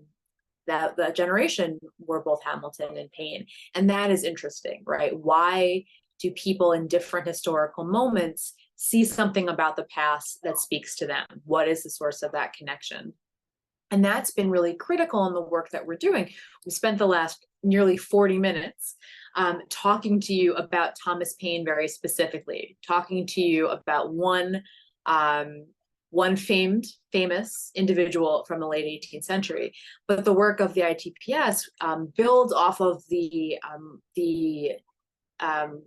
that generation, were both Hamilton and Paine. And that is interesting, right? Why do people in different historical moments see something about the past that speaks to them? What is the source of that connection? And that's been really critical in the work that we're doing. We spent the last nearly 40 minutes talking to you about Thomas Paine very specifically, talking to you about one famous individual from the late 18th century. But the work of the ITPS builds off of the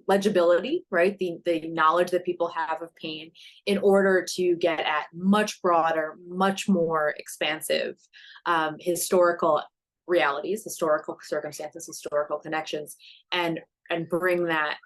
legibility, right? The knowledge that people have of Paine, in order to get at much broader, much more expansive historical realities, historical circumstances, historical connections, and bring that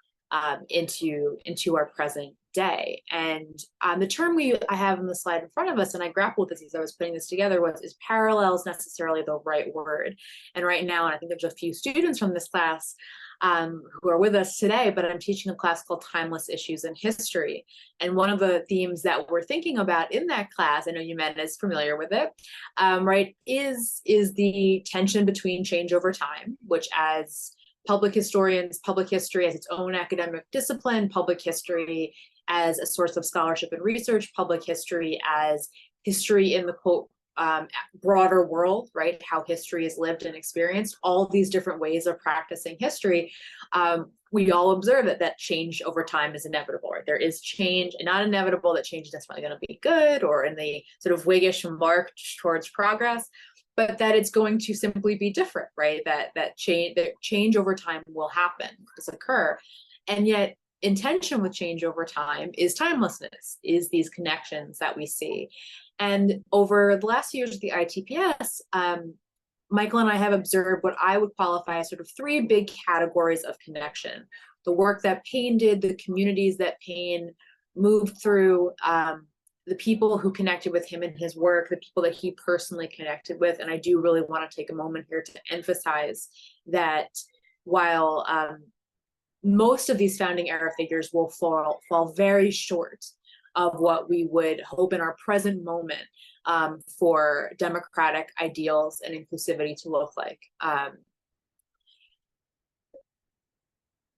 into our present day. And the term I have on the slide in front of us, and I grappled with this as I was putting this together, is parallels necessarily the right word? And right now, and I think there's a few students from this class who are with us today, but I'm teaching a class called Timeless Issues in History. And one of the themes that we're thinking about in that class, I know Iona is familiar with it, right, is the tension between change over time, which, as public historians, public history as its own academic discipline, public history as a source of scholarship and research, public history as history in the quote broader world, right? How history is lived and experienced, all these different ways of practicing history. We all observe that change over time is inevitable, right? There is change, and not inevitable that change is necessarily going to be good or in the sort of Whiggish march towards progress, but that it's going to simply be different, right? That change over time will happen, occur, and yet in tension with change over time is timelessness, is these connections that we see. And over the last few years at the ITPS, Michael and I have observed what I would qualify as sort of three big categories of connection. The work that Paine did, the communities that Paine moved through, the people who connected with him in his work, the people that he personally connected with. And I do really want to take a moment here to emphasize that while most of these founding era figures will fall very short of what we would hope in our present moment for democratic ideals and inclusivity to look like.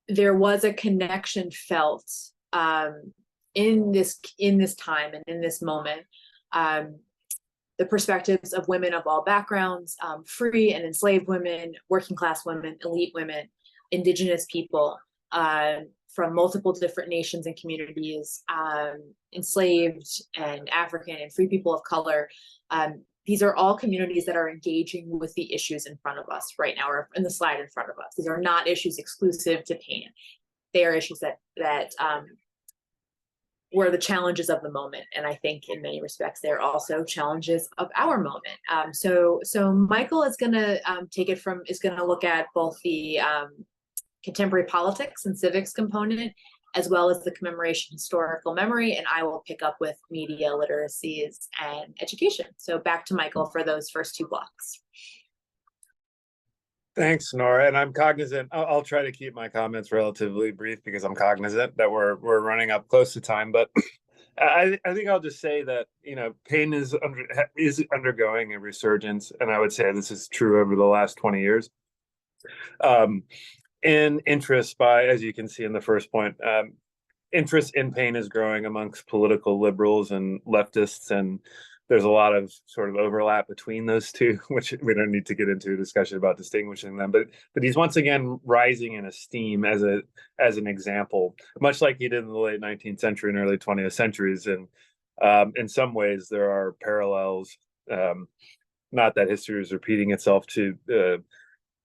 There was a connection felt in this time and in this moment. The perspectives of women of all backgrounds, free and enslaved women, working class women, elite women, indigenous people, from multiple different nations and communities, enslaved and African and free people of color. These are all communities that are engaging with the issues in front of us right now, or in the slide in front of us. These are not issues exclusive to Paine. They are issues that were the challenges of the moment. And I think in many respects, they're also challenges of our moment. So Michael is gonna is gonna look at both the contemporary politics and civics component, as well as the commemoration historical memory, and I will pick up with media literacies and education. So back to Michael for those first two blocks. Thanks, Nora. And I'm cognizant, I'll try to keep my comments relatively brief because I'm cognizant that we're running up close to time. But I think I'll just say that, Paine is undergoing a resurgence, and I would say this is true over the last 20 years. In interest by, as you can see in the first point, interest in Paine is growing amongst political liberals and leftists, and there's a lot of sort of overlap between those two, which we don't need to get into a discussion about distinguishing them. But he's once again rising in esteem as an example, much like he did in the late 19th century and early 20th centuries. And in some ways, there are parallels. Not that history is repeating itself to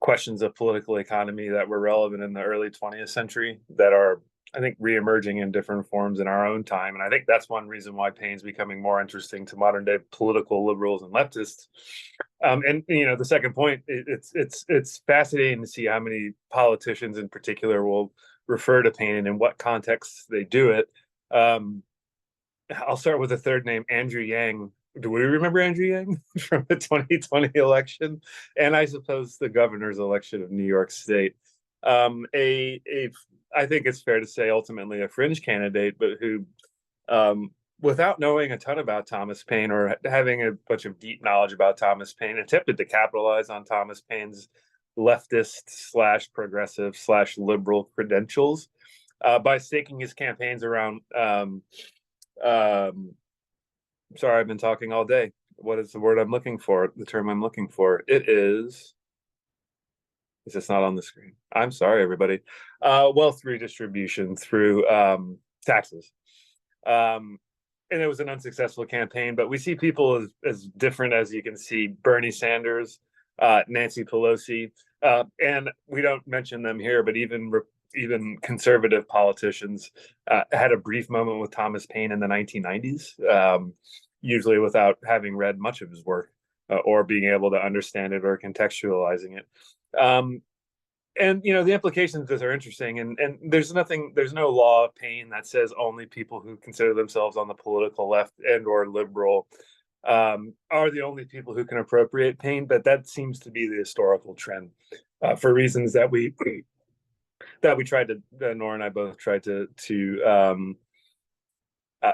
questions of political economy that were relevant in the early 20th century that are, I think, reemerging in different forms in our own time. And I think that's one reason why Paine's becoming more interesting to modern day political liberals and leftists. And the second point, it's fascinating to see how many politicians in particular will refer to Paine and in what contexts they do it. I'll start with a third name, Andrew Yang. Do we remember Andrew Yang from the 2020 election? And I suppose the governor's election of New York State. I think it's fair to say ultimately a fringe candidate, but who, without knowing a ton about Thomas Paine or having a bunch of deep knowledge about Thomas Paine, attempted to capitalize on Thomas Paine's leftist / progressive / liberal credentials by staking his campaigns around sorry, I've been talking all day. What is the word I'm looking for? The term I'm looking for. It is this not on the screen? I'm sorry, everybody. Wealth redistribution through taxes. And it was an unsuccessful campaign, but we see people as different as you can see. Bernie Sanders, Nancy Pelosi, and we don't mention them here, but even conservative politicians had a brief moment with Thomas Paine in the 1990s, usually without having read much of his work or being able to understand it or contextualizing it. And the implications of this are interesting, and there's no law of Paine that says only people who consider themselves on the political left and or liberal are the only people who can appropriate Paine, but that seems to be the historical trend for reasons that we tried to, Nora and I both tried to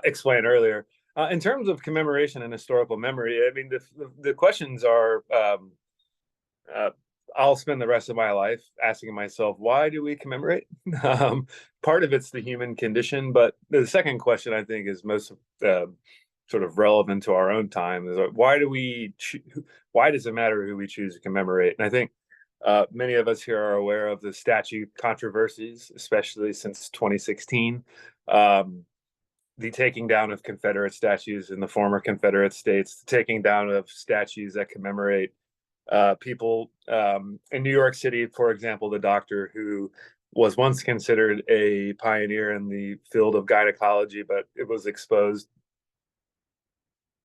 explain earlier. In terms of commemoration and historical memory, I mean, the questions are I'll spend the rest of my life asking myself, why do we commemorate? Part of it's the human condition, but the second question I think is most sort of relevant to our own time is why does it matter who we choose to commemorate? And I think many of us here are aware of the statue controversies, especially since 2016. The taking down of Confederate statues in the former Confederate states, the taking down of statues that commemorate people in New York City, for example, the doctor who was once considered a pioneer in the field of gynecology, but it was exposed,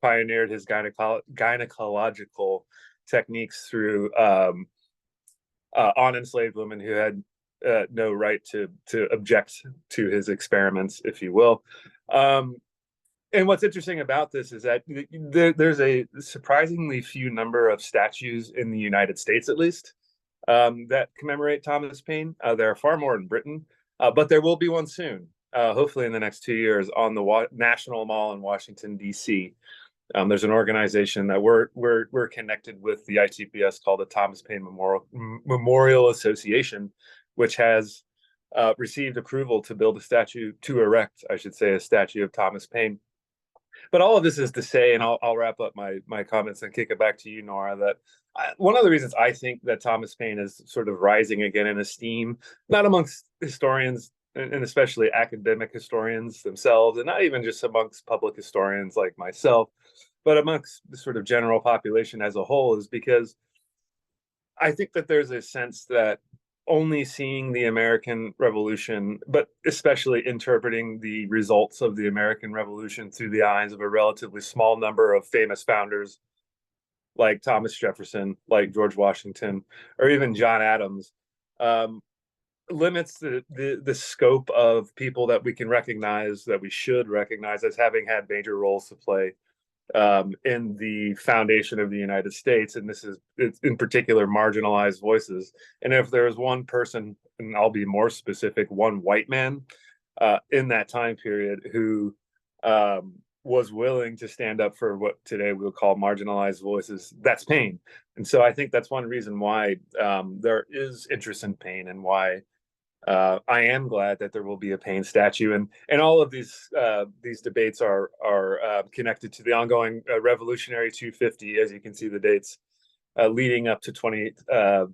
pioneered his gynecological techniques through on enslaved women who had no right to object to his experiments, if you will. And what's interesting about this is that there's a surprisingly few number of statues in the United States, at least, that commemorate Thomas Paine. There are far more in Britain, but there will be one soon, hopefully in the next 2 years, on the National Mall in Washington, D.C. There's an organization that we're connected with, the ITPS, called the Thomas Paine Memorial Association, which has received approval to build to erect a statue of Thomas Paine. But all of this is to say, and I'll wrap up my comments and kick it back to you, Nora, that one of the reasons I think that Thomas Paine is sort of rising again in esteem, not amongst historians, and especially academic historians themselves, and not even just amongst public historians like myself, but amongst the sort of general population as a whole, is because I think that there's a sense that only seeing the American Revolution, but especially interpreting the results of the American Revolution through the eyes of a relatively small number of famous founders like Thomas Jefferson, like George Washington, or even John Adams, limits the scope of people that we can recognize, that we should recognize as having had major roles to play in the foundation of the United States. And it's in particular marginalized voices. And if there's one person, and I'll be more specific, one white man in that time period who was willing to stand up for what today we'll call marginalized voices, that's Paine. And so I think that's one reason why there is interest in Paine, and why I am glad that there will be a Paine statue, and all of these debates are connected to the ongoing Revolutionary 250, as you can see the dates leading up to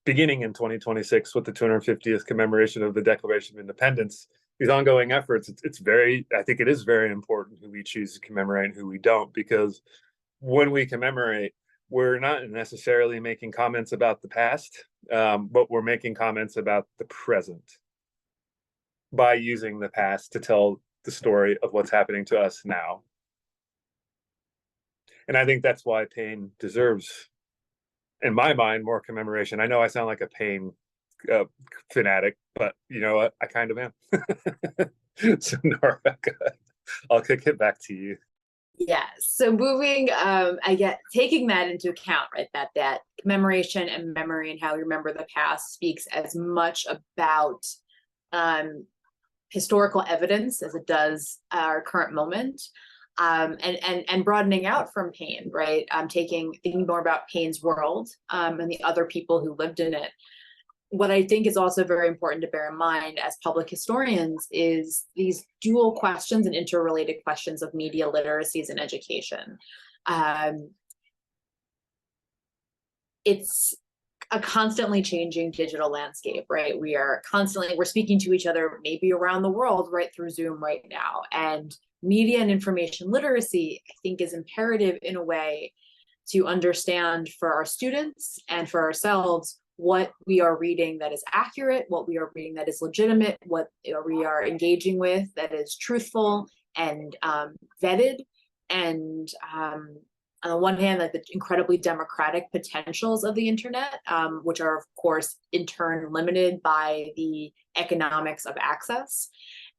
beginning in 2026 with the 250th commemoration of the Declaration of Independence. These ongoing efforts, I think it is very important who we choose to commemorate and who we don't, because when we commemorate, we're not necessarily making comments about the past, but we're making comments about the present by using the past to tell the story of what's happening to us now. And I think that's why Paine deserves, in my mind, more commemoration. I know I sound like a Paine fanatic, but you know what? I kind of am. So Nora, I'll kick it back to you. Yeah. So moving, taking that into account, right? That commemoration and memory and how we remember the past speaks as much about historical evidence as it does our current moment, and broadening out from Paine, right? Thinking more about Paine's world and the other people who lived in it. What I think is also very important to bear in mind as public historians is these dual questions and interrelated questions of media literacies and education. It's a constantly changing digital landscape, right? We're speaking to each other maybe around the world right through Zoom right now. And media and information literacy, I think, is imperative in a way to understand for our students and for ourselves what we are reading that is accurate, what we are reading that is legitimate, what we are engaging with that is truthful and vetted. And on the one hand, like the incredibly democratic potentials of the internet, which are of course in turn limited by the economics of access,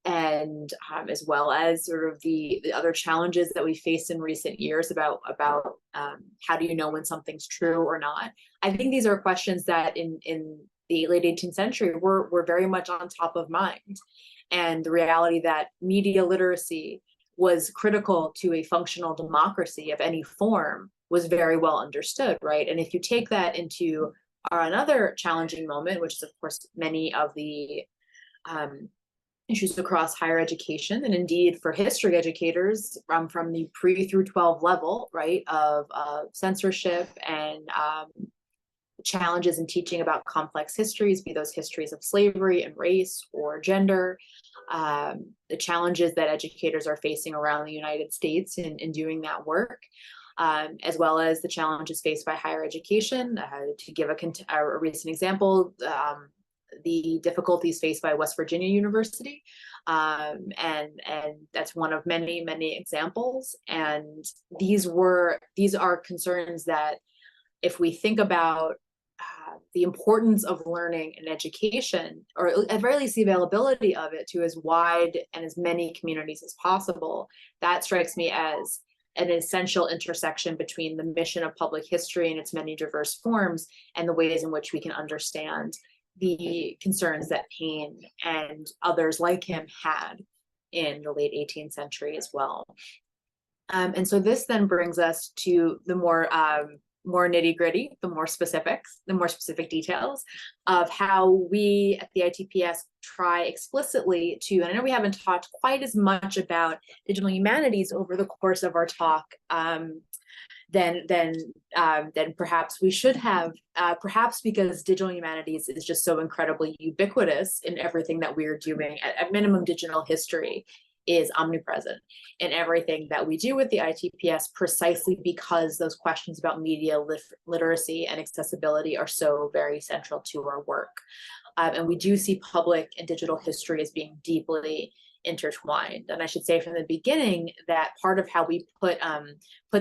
and as well as sort of the other challenges that we faced in recent years about how do you know when something's true or not. I think these are questions that in the late 18th century were very much on top of mind. And the reality that media literacy was critical to a functional democracy of any form was very well understood, right? And if you take that into are another challenging moment, which is, of course, many of the issues across higher education, and indeed for history educators from the pre through 12 level, right, of censorship and challenges in teaching about complex histories, be those histories of slavery and race or gender, the challenges that educators are facing around the United States in doing that work, as well as the challenges faced by higher education. To give a recent example, the difficulties faced by West Virginia University, and that's one of many, many examples. And these are concerns that, if we think about the importance of learning and education, or at the very least the availability of it to as wide and as many communities as possible, that strikes me as an essential intersection between the mission of public history in its many diverse forms and the ways in which we can understand the concerns that Paine and others like him had in the late 18th century as well. And so this then brings us to the more nitty-gritty, the more specific details of how we at the ITPS try explicitly to, and I know we haven't talked quite as much about digital humanities over the course of our talk than perhaps we should have, perhaps because digital humanities is just so incredibly ubiquitous in everything that we're doing. At minimum, digital history is omnipresent in everything that we do with the ITPS, precisely because those questions about media literacy and accessibility are so very central to our work. And we do see public and digital history as being deeply intertwined. And I should say from the beginning that part of how we put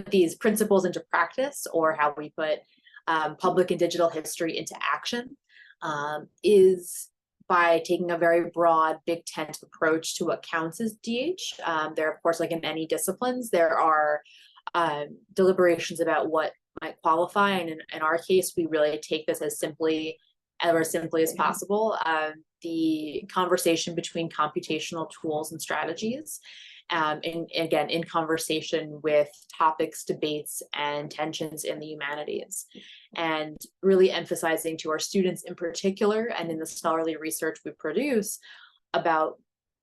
these principles into practice, or how we put public and digital history into action, is by taking a very broad, big tent approach to what counts as DH. There, of course, like in any disciplines, there are deliberations about what might qualify. And in our case, we really take this as simply as possible. The conversation between computational tools and strategies, and again, in conversation with topics, debates, and tensions in the humanities, and really emphasizing to our students in particular, and in the scholarly research we produce, about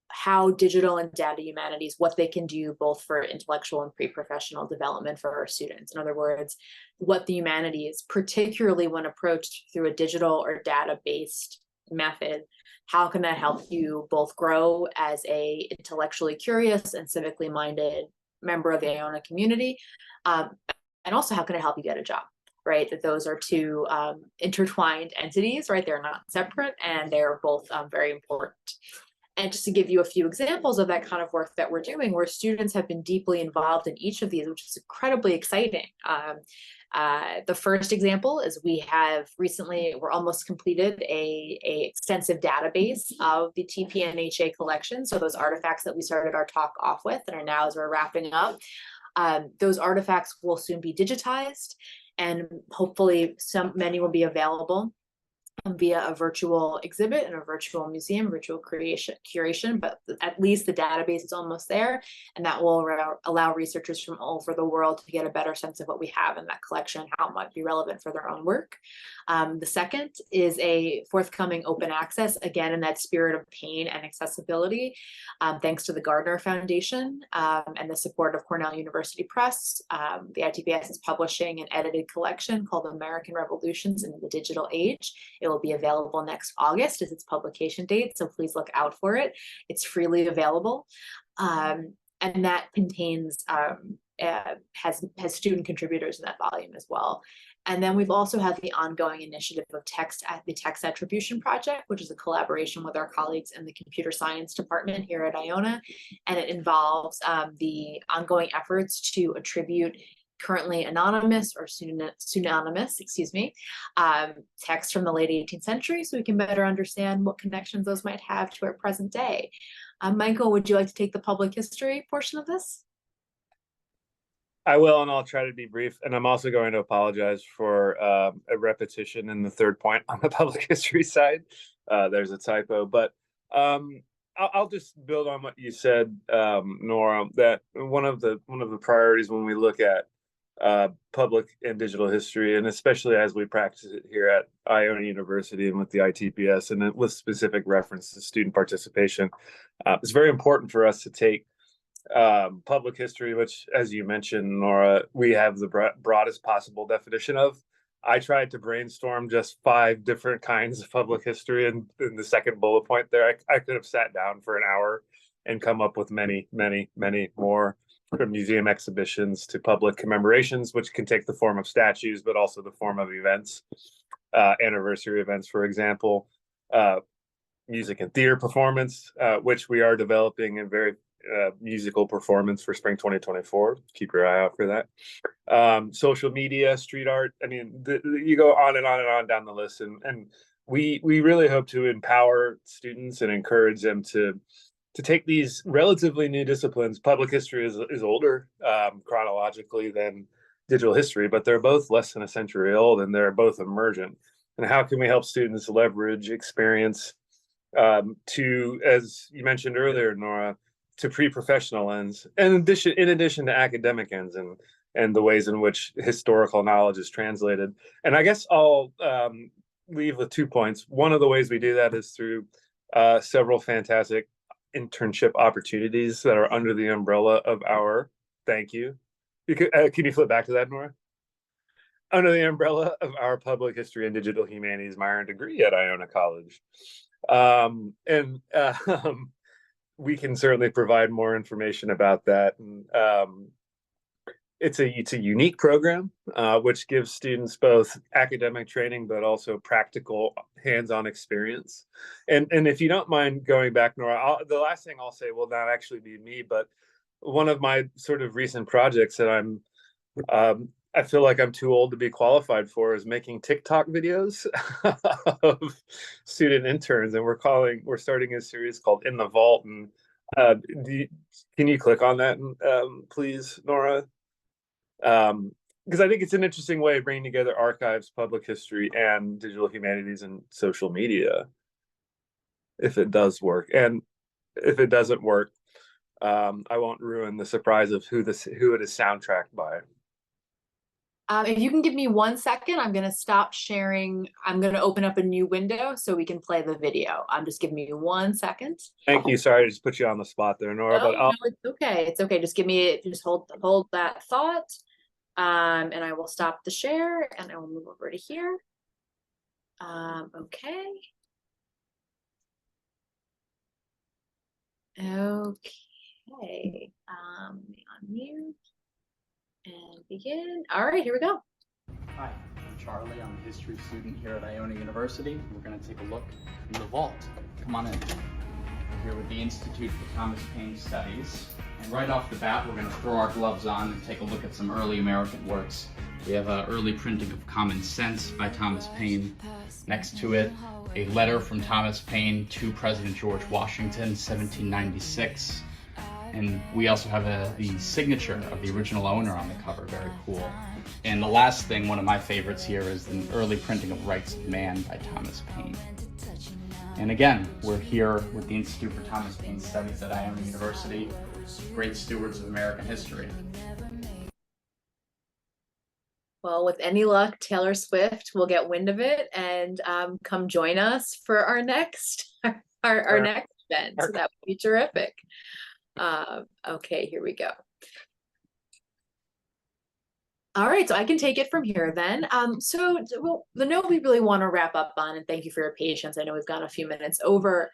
how digital and data humanities, what they can do both for intellectual and pre-professional development for our students. In other words, what the humanities, particularly when approached through a digital or data-based method, how can that help you both grow as a intellectually curious and civically minded member of the Iona community, and also how can it help you get a job, right? That those are two intertwined entities, right? They're not separate, and they're both very important. And just to give you a few examples of that kind of work that we're doing, where students have been deeply involved in each of these, which is incredibly exciting. The first example is we're almost completed a extensive database of the TPNHA collection. So those artifacts that we started our talk off with, and are now, as we're wrapping up, those artifacts will soon be digitized, and hopefully many will be available via a virtual exhibit and a virtual museum, virtual curation, but at least the database is almost there, and that will allow researchers from all over the world to get a better sense of what we have in that collection, how it might be relevant for their own work. The second is a forthcoming open access, again in that spirit of Paine and accessibility, thanks to the Gardner Foundation and the support of Cornell University Press. The ITPS is publishing an edited collection called American Revolutions in the Digital Age. It will be available next August as its publication date, so please look out for it. It's freely available, and that contains has student contributors in that volume as well. And then we've also had the ongoing initiative of the Text Attribution Project, which is a collaboration with our colleagues in the computer science department here at Iona, and it involves the ongoing efforts to attribute currently anonymous or pseudonymous, texts from the late 18th century, so we can better understand what connections those might have to our present day. Michael, would you like to take the public history portion of this? I will, and I'll try to be brief. And I'm also going to apologize for a repetition in the third point on the public history side. There's a typo, but I'll just build on what you said, Nora. That one of the priorities when we look at public and digital history, and especially as we practice it here at Iona University and with the ITPS, and with specific reference to student participation. It's very important for us to take public history, which, as you mentioned, Nora, we have the broadest possible definition of. I tried to brainstorm just 5 different kinds of public history, and in the second bullet point there, I could have sat down for an hour and come up with many, many, many more, from museum exhibitions to public commemorations, which can take the form of statues, but also the form of events, anniversary events, for example, music and theater performance, which we are developing in very musical performance for spring 2024. Keep your eye out for that. Social media, street art. I mean, you go on and on and on down the list, and we really hope to empower students and encourage them to take these relatively new disciplines. Public history is older chronologically than digital history, but they're both less than a century old, and they're both emergent. And how can we help students leverage experience to, as you mentioned earlier, Nora, to pre-professional ends, and in addition to academic ends, and the ways in which historical knowledge is translated. And I guess I'll leave with 2 points. One of the ways we do that is through several fantastic internship opportunities that are under the umbrella of our, thank you. Can you flip back to that, Nora? Under the umbrella of our public history and digital humanities minor degree at Iona College. We can certainly provide more information about that. And it's a unique program, which gives students both academic training, but also practical hands-on experience. And if you don't mind going back, Nora, the last thing I'll say will not actually be me, but one of my sort of recent projects that I feel like I'm too old to be qualified for is making TikTok videos of student interns, and we're starting a series called In the Vault. And can you click on that, please, Nora? Because I think it's an interesting way of bringing together archives, public history, and digital humanities and social media, if it does work. And if it doesn't work, I won't ruin the surprise of who it is soundtracked by. If you can give me 1 second, I'm going to stop sharing. I'm going to open up a new window so we can play the video. Just give me 1 second. Thank you. Sorry to just put you on the spot there, Nora. No, it's okay. It's okay. Just hold that thought. And I will stop the share, and I will move over to here. Okay. Okay. Unmute and begin. All right, here we go. Hi, I'm Charlie. I'm a history student here at Iona University. We're going to take a look in the vault. Come on in. We're here with the Institute for Thomas Paine Studies. And right off the bat, we're going to throw our gloves on and take a look at some early American works. We have an early printing of Common Sense by Thomas Paine. Next to it, a letter from Thomas Paine to President George Washington, 1796. And we also have the signature of the original owner on the cover, very cool. And the last thing, one of my favorites here, is the early printing of Rights of Man by Thomas Paine. And again, we're here with the Institute for Thomas Paine Studies at Iona University, great stewards of American history. Well, with any luck, Taylor Swift will get wind of it and come join us for our next next event. So that would be terrific. Okay, here we go. All right, so I can take it from here then. Well, the note we really want to wrap up on, and thank you for your patience, I know we've gone a few minutes over,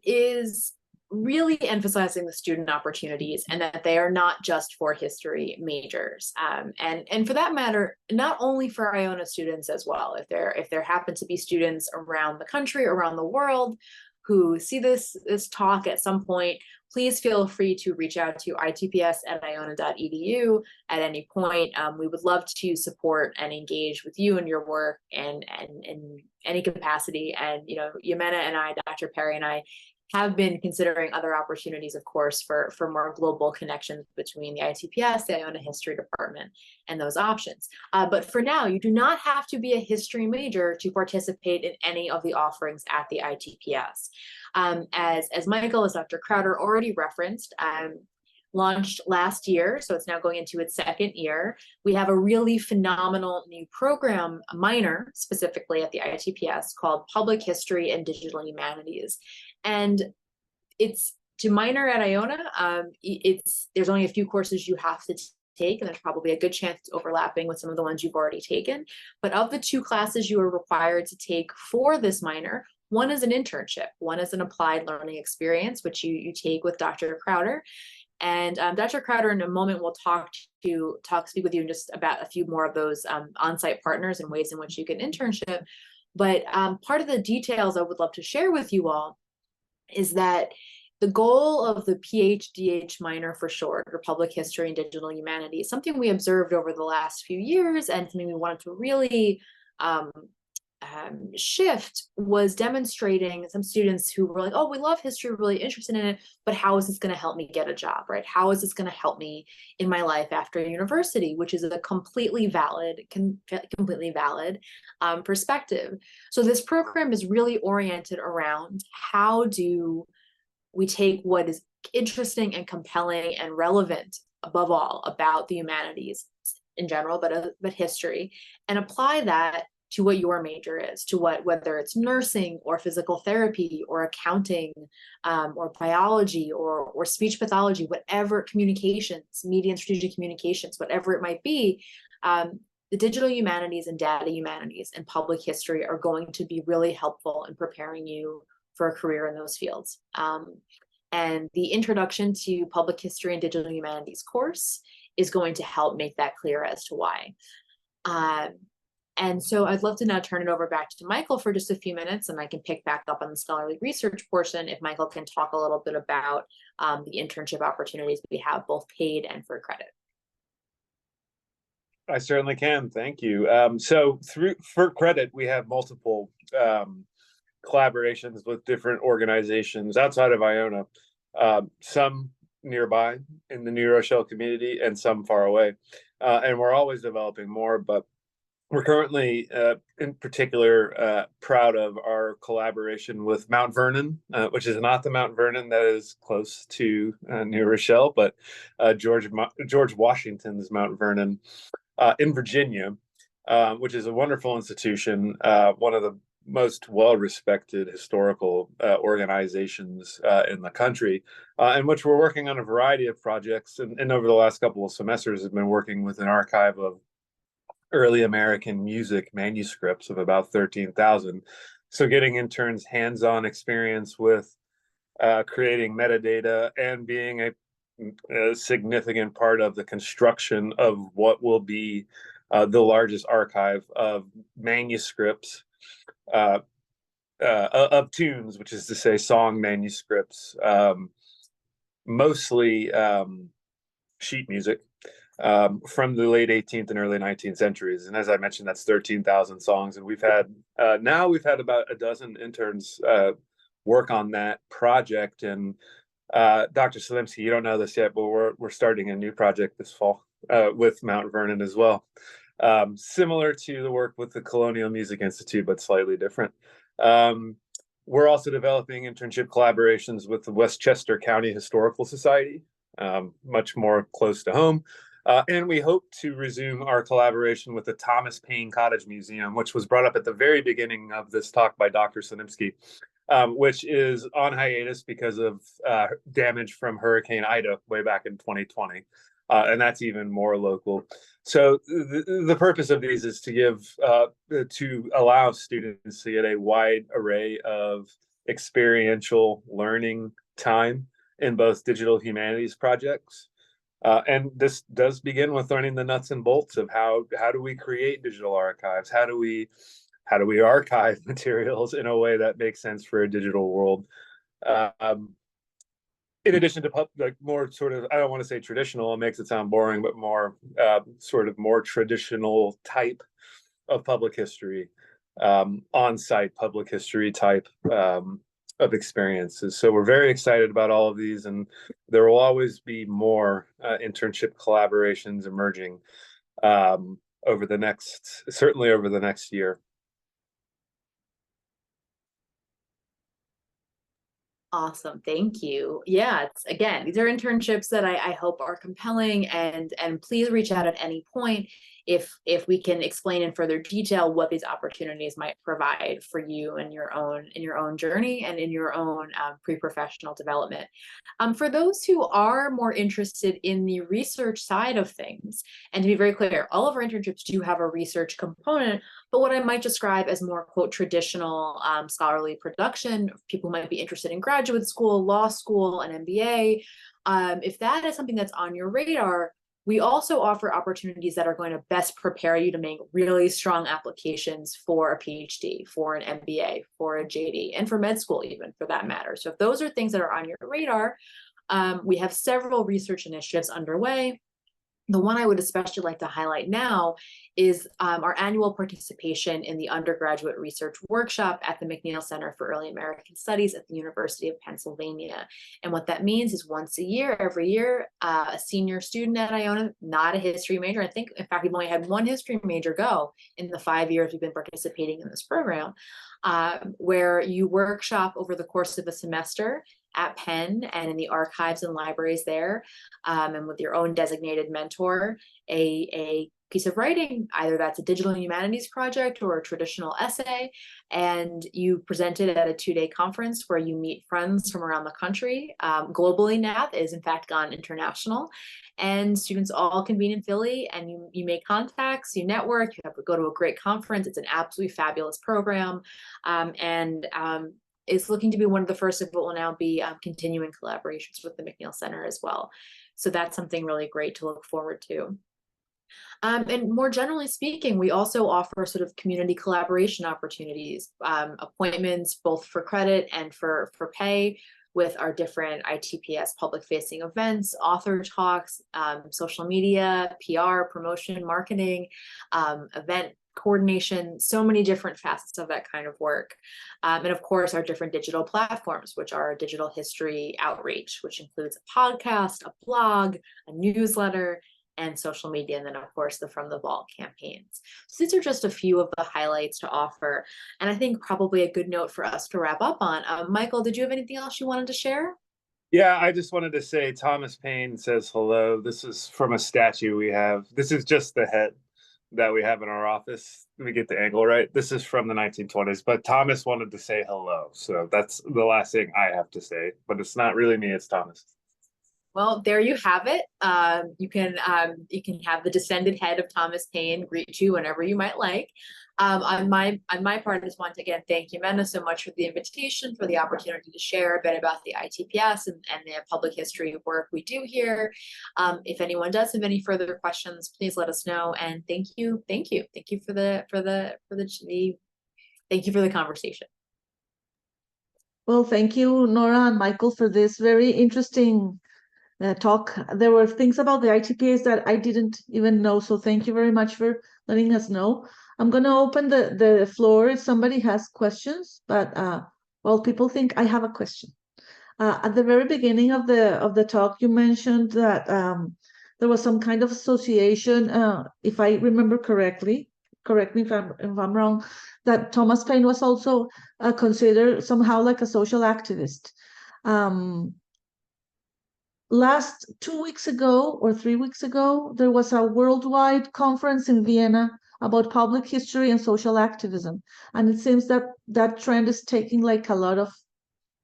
is really emphasizing the student opportunities, and that they are not just for history majors. And for that matter, not only for Iona students as well. If there happen to be students around the country, around the world, who see this talk at some point, please feel free to reach out to itps@iona.edu at any point. We would love to support and engage with you and your work and in any capacity. And, you know, Iona and I, Dr. Perry and I, have been considering other opportunities, of course, for more global connections between the ITPS, the Iona History Department, and those options. But for now, you do not have to be a history major to participate in any of the offerings at the ITPS. As Michael, as Dr. Crowder already referenced, launched last year, so it's now going into its second year. We have a really phenomenal new program, a minor specifically at the ITPS, called Public History and Digital Humanities. And it's to minor at Iona, there's only a few courses you have to take, and there's probably a good chance it's overlapping with some of the ones you've already taken. But of the 2 classes you are required to take for this minor, one is an internship, one is an applied learning experience, which you take with Dr. Crowder. And Dr. Crowder in a moment will speak with you just about a few more of those on-site partners and ways in which you can internship. But part of the details I would love to share with you all is that the goal of the PhDH minor for short, or Public History and Digital Humanities, something we observed over the last few years and something we wanted to really shift, was demonstrating some students who were like, oh, we love history, we're really interested in it, but how is this going to help me get a job, right? How is this going to help me in my life after university, which is a completely valid perspective. So this program is really oriented around how do we take what is interesting and compelling and relevant, above all, about the humanities in general, but history, and apply that to what your major is, to whether it's nursing or physical therapy or accounting or biology or speech pathology, whatever, communications, media and strategic communications, whatever it might be. The digital humanities and data humanities and public history are going to be really helpful in preparing you for a career in those fields. And the Introduction to Public History and Digital Humanities course is going to help make that clear as to why. And so I'd love to now turn it over back to Michael for just a few minutes, and I can pick back up on the scholarly research portion if Michael can talk a little bit about the internship opportunities we have, both paid and for credit. I certainly can. Thank you. So for credit, we have multiple collaborations with different organizations outside of Iona, some nearby in the New Rochelle community and some far away. And we're always developing more, but we're currently, in particular, proud of our collaboration with Mount Vernon, which is not the Mount Vernon that is close to New Rochelle, but George Washington's Mount Vernon in Virginia, which is a wonderful institution, one of the most well-respected historical organizations in the country, in which we're working on a variety of projects. And over the last couple of semesters, have been working with an archive of early American music manuscripts of about 13,000. So getting interns hands-on experience with creating metadata and being a significant part of the construction of what will be the largest archive of manuscripts of tunes, which is to say song manuscripts, mostly sheet music, from the late 18th and early 19th centuries. And as I mentioned, that's 13,000 songs. And we've had about a dozen interns work on that project. And Dr. Slonimsky, you don't know this yet, but we're starting a new project this fall with Mount Vernon as well. Similar to the work with the Colonial Music Institute, but slightly different. We're also developing internship collaborations with the Westchester County Historical Society, much more close to home. And we hope to resume our collaboration with the Thomas Paine Cottage Museum, which was brought up at the very beginning of this talk by Dr. Slonimsky, which is on hiatus because of damage from Hurricane Ida way back in 2020. And that's even more local. So the purpose of these is to allow students to get a wide array of experiential learning time in both digital humanities projects. And this does begin with learning the nuts and bolts of how do we create digital archives? How do we archive materials in a way that makes sense for a digital world? In addition to more sort of, I don't want to say traditional, it makes it sound boring, but more sort of more traditional type of public history, on-site public history type of experiences. So we're very excited about all of these, and there will always be more internship collaborations emerging certainly over the next year. Awesome. Thank you. Yeah, it's again, these are internships that I hope are compelling, and please reach out at any point if we can explain in further detail what these opportunities might provide for you in your own journey and in your own pre-professional development. For those who are more interested in the research side of things, and to be very clear, all of our internships do have a research component, but what I might describe as more, quote, traditional scholarly production, people might be interested in graduate school, law school, an MBA. If that is something that's on your radar, we also offer opportunities that are going to best prepare you to make really strong applications for a PhD, for an MBA, for a JD, and for med school even, for that matter. So if those are things that are on your radar, we have several research initiatives underway. The one I would especially like to highlight now is our annual participation in the undergraduate research workshop at the McNeil Center for Early American Studies at the University of Pennsylvania. And what that means is once a year, every year, a senior student at Iona, not a history major, I think, in fact, we've only had one history major go in the 5 years we've been participating in this program, where you workshop over the course of a semester at Penn and in the archives and libraries there, and with your own designated mentor, a piece of writing, either that's a digital humanities project or a traditional essay, and you present it at a 2-day conference where you meet friends from around the country. Globally now, it is in fact gone international, and students all convene in Philly, and you make contacts, you network, you have to go to a great conference. It's an absolutely fabulous program, and is looking to be one of the first of what will now be continuing collaborations with the McNeil Center as well. So that's something really great to look forward to. And more generally speaking, we also offer sort of community collaboration opportunities, appointments both for credit and for pay with our different ITPS public-facing events, author talks, social media, PR, promotion, marketing, event coordination, so many different facets of that kind of work. And of course, our different digital platforms, which are digital history outreach, which includes a podcast, a blog, a newsletter, and social media, and then of course the From the Vault campaigns. So these are just a few of the highlights to offer, and I think probably a good note for us to wrap up on. Michael, did you have anything else you wanted to share? Yeah, I just wanted to say Thomas Paine says hello. This is from a statue we have. This is just the head that we have in our office. Let me get the angle right. This is from the 1920s, but Thomas wanted to say hello. So that's the last thing I have to say, but it's not really me, it's Thomas. Well, there you have it. You can have the descended head of Thomas Paine greet you whenever you might like. On my part, I just want to again thank Iona so much for the invitation, for the opportunity to share a bit about the ITPS and the public history work we do here. If anyone does have any further questions, please let us know. And thank you for the conversation. Well, thank you, Nora and Michael, for this very interesting talk. There were things about the ITPS that I didn't even know, so thank you very much for letting us know. I'm going to open the floor if somebody has questions, but well, people think I have a question. At the very beginning of the talk, you mentioned that there was some kind of association, if I remember correctly, correct me if I'm wrong, that Thomas Paine was also considered somehow like a social activist. Last 2 weeks ago or 3 weeks ago, there was a worldwide conference in Vienna about public history and social activism. And it seems that that trend is taking like a lot of,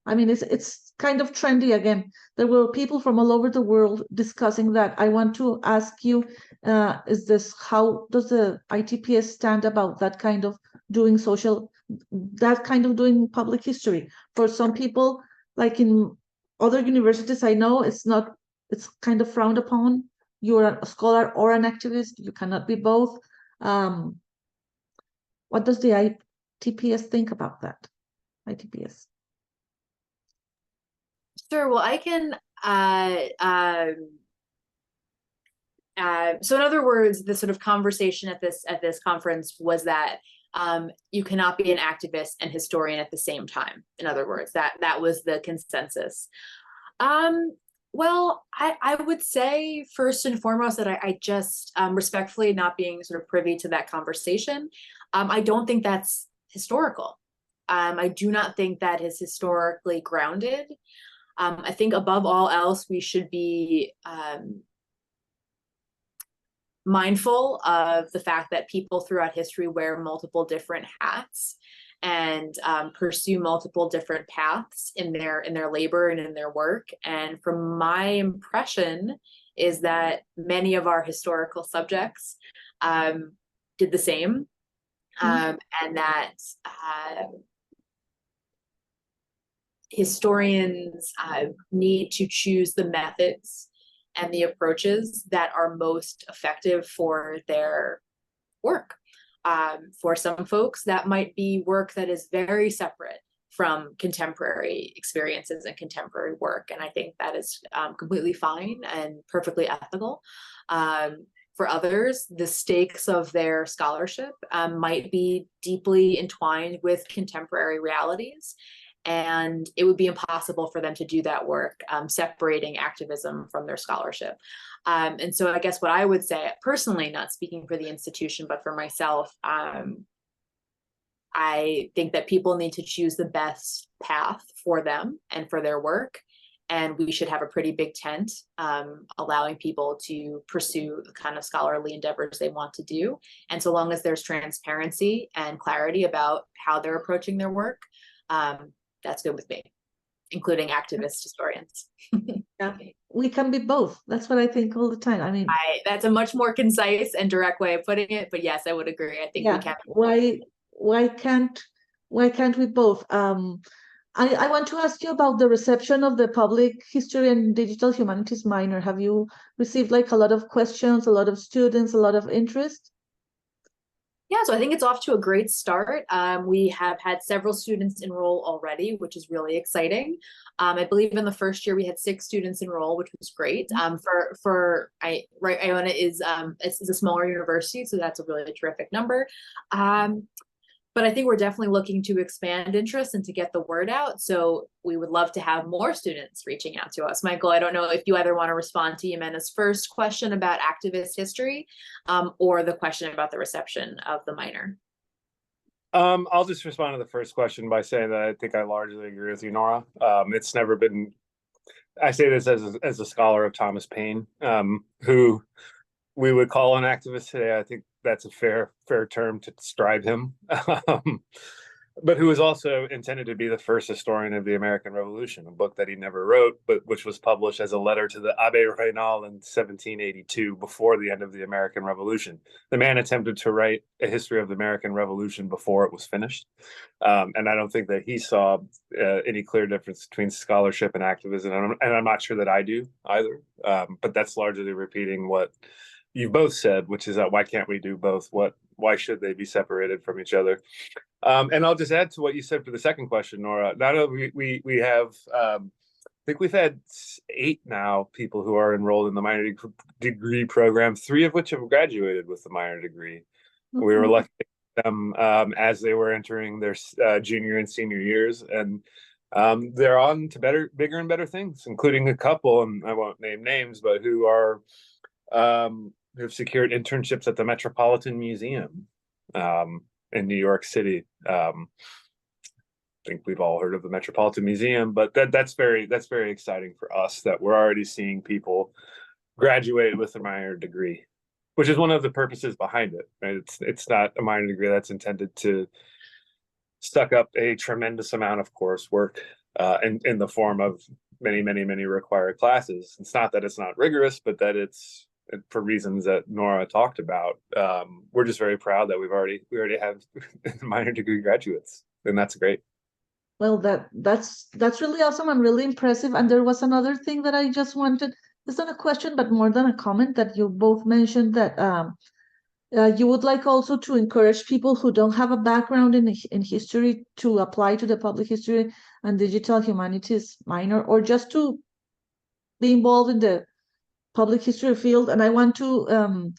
I mean, it's kind of trendy again. There were people from all over the world discussing that. I want to ask you, how does the ITPS stand about that kind of doing doing public history? For some people, like in other universities, I know it's kind of frowned upon. You're a scholar or an activist. You cannot be both. What does the ITPS think about that? ITPS. Sure. Well, I can. So in other words, the sort of conversation at this conference was that you cannot be an activist and historian at the same time. In other words, that was the consensus. Well, I would say first and foremost that I just respectfully, not being sort of privy to that conversation, I don't think that's historical. I do not think that is historically grounded. I think above all else, we should be mindful of the fact that people throughout history wear multiple different hats and pursue multiple different paths in their labor and in their work. And from my impression is that many of our historical subjects did the same, and that historians need to choose the methods and the approaches that are most effective for their work. For some folks, that might be work that is very separate from contemporary experiences and contemporary work. And I think that is completely fine and perfectly ethical. For others, the stakes of their scholarship might be deeply entwined with contemporary realities. And it would be impossible for them to do that work, separating activism from their scholarship. And so I guess what I would say, personally, not speaking for the institution, but for myself, I think that people need to choose the best path for them and for their work. And we should have a pretty big tent, allowing people to pursue the kind of scholarly endeavors they want to do. And so long as there's transparency and clarity about how they're approaching their work, that's good with me, including activist historians. Yeah, we can be both. That's what I think all the time. I mean, that's a much more concise and direct way of putting it, but yes, I would agree. I think we can. Why can't we both? I want to ask you about the reception of the public history and digital humanities minor. Have you received like a lot of questions, a lot of students, a lot of interest? Yeah, so I think it's off to a great start. We have had several students enroll already, which is really exciting. I believe in the first year we had 6 students enroll, which was great. Iona is a smaller university, so that's a really terrific number. But I think we're definitely looking to expand interest and to get the word out. So we would love to have more students reaching out to us. Michael, I don't know if you either want to respond to Jimena's first question about activist history or the question about the reception of the minor. I'll just respond to the first question by saying that I think I largely agree with you, Nora. It's never been, I say this as a scholar of Thomas Paine, who we would call an activist today. I think that's a fair term to describe him, but who was also intended to be the first historian of the American Revolution, a book that he never wrote, but which was published as a letter to the Abbé Raynal in 1782, before the end of the American Revolution. The man attempted to write a history of the American Revolution before it was finished, and I don't think that he saw any clear difference between scholarship and activism, and I'm not sure that I do either, but that's largely repeating what you both said, which is that why can't we do both? Why should they be separated from each other? And I'll just add to what you said for the second question, Nora. Not only we have, I think we've had 8 now people who are enrolled in the minor degree program, 3 of which have graduated with the minor degree. Mm-hmm. We were lucky to them as they were entering their junior and senior years, and they're on to bigger and better things, including a couple, and I won't name names, but who are who've secured internships at the Metropolitan Museum in New York City. I think we've all heard of the Metropolitan Museum, but that's very exciting for us that we're already seeing people graduate with a minor degree, which is one of the purposes behind it. Right? It's not a minor degree that's intended to suck up a tremendous amount of coursework in the form of many required classes. It's not that it's not rigorous, but that it's, for reasons that Nora talked about, we're just very proud that we already have minor degree graduates, and that's great. Well, that's really awesome and really impressive. And there was another thing that I just wanted. It's not a question, but more than a comment, that you both mentioned that you would like also to encourage people who don't have a background in history to apply to the public history and digital humanities minor, or just to be involved in the public history field. And I want to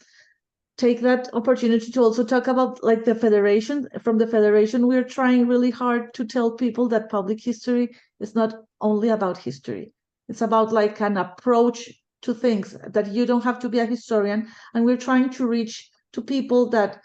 take that opportunity to also talk about like the federation. From the federation, we're trying really hard to tell people that public history is not only about history. It's about like an approach to things, that you don't have to be a historian. And we're trying to reach to people that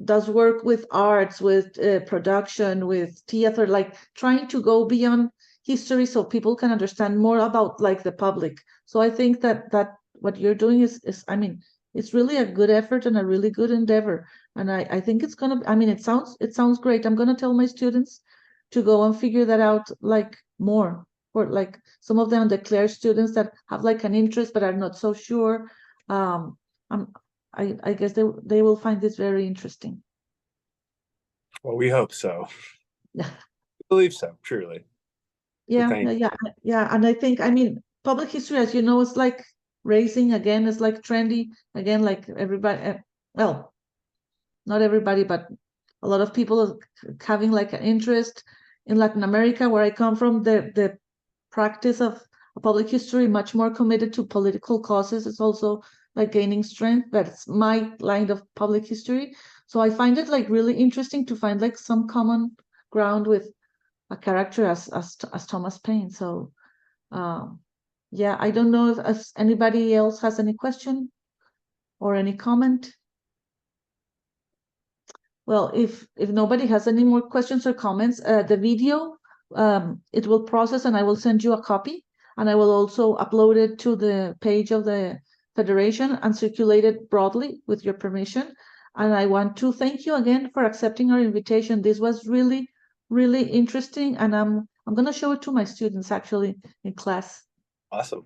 does work with arts, with production, with theater, like trying to go beyond history so people can understand more about like the public. So I think that what you're doing is I mean, it's really a good effort and a really good endeavor. And I think it's gonna, I mean, it sounds great. I'm gonna tell my students to go and figure that out like more, or like some of them declare students that have like an interest but are not so sure. I guess they will find this very interesting. Well, we hope so. Yeah. I believe so, truly. Yeah, Thank you. yeah. And I think, I mean, public history, as you know, is like racing again, it's like trendy again, like everybody, well, not everybody, but a lot of people having like an interest in Latin America, where I come from. The practice of public history much more committed to political causes. It's also like gaining strength. That's my line of public history. So I find it like really interesting to find like some common ground with a character as Thomas Paine. So yeah, I don't know if anybody else has any question or any comment. Well, if nobody has any more questions or comments, the video, it will process and I will send you a copy, and I will also upload it to the page of the Federation and circulate it broadly with your permission. And I want to thank you again for accepting our invitation. This was really, really interesting, and I'm going to show it to my students actually in class. Awesome.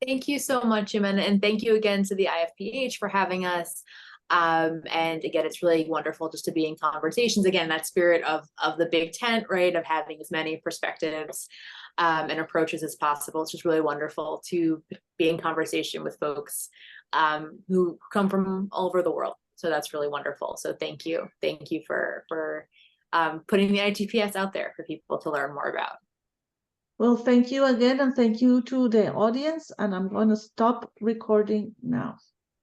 Thank you so much, Jimena, and thank you again to the IFPH for having us. And again, it's really wonderful just to be in conversations. Again, that spirit of the big tent, right, of having as many perspectives and approaches as possible. It's just really wonderful to be in conversation with folks who come from all over the world. So that's really wonderful. So thank you for putting the ITPS out there for people to learn more about. Well, thank you again, and thank you to the audience, and I'm going to stop recording now.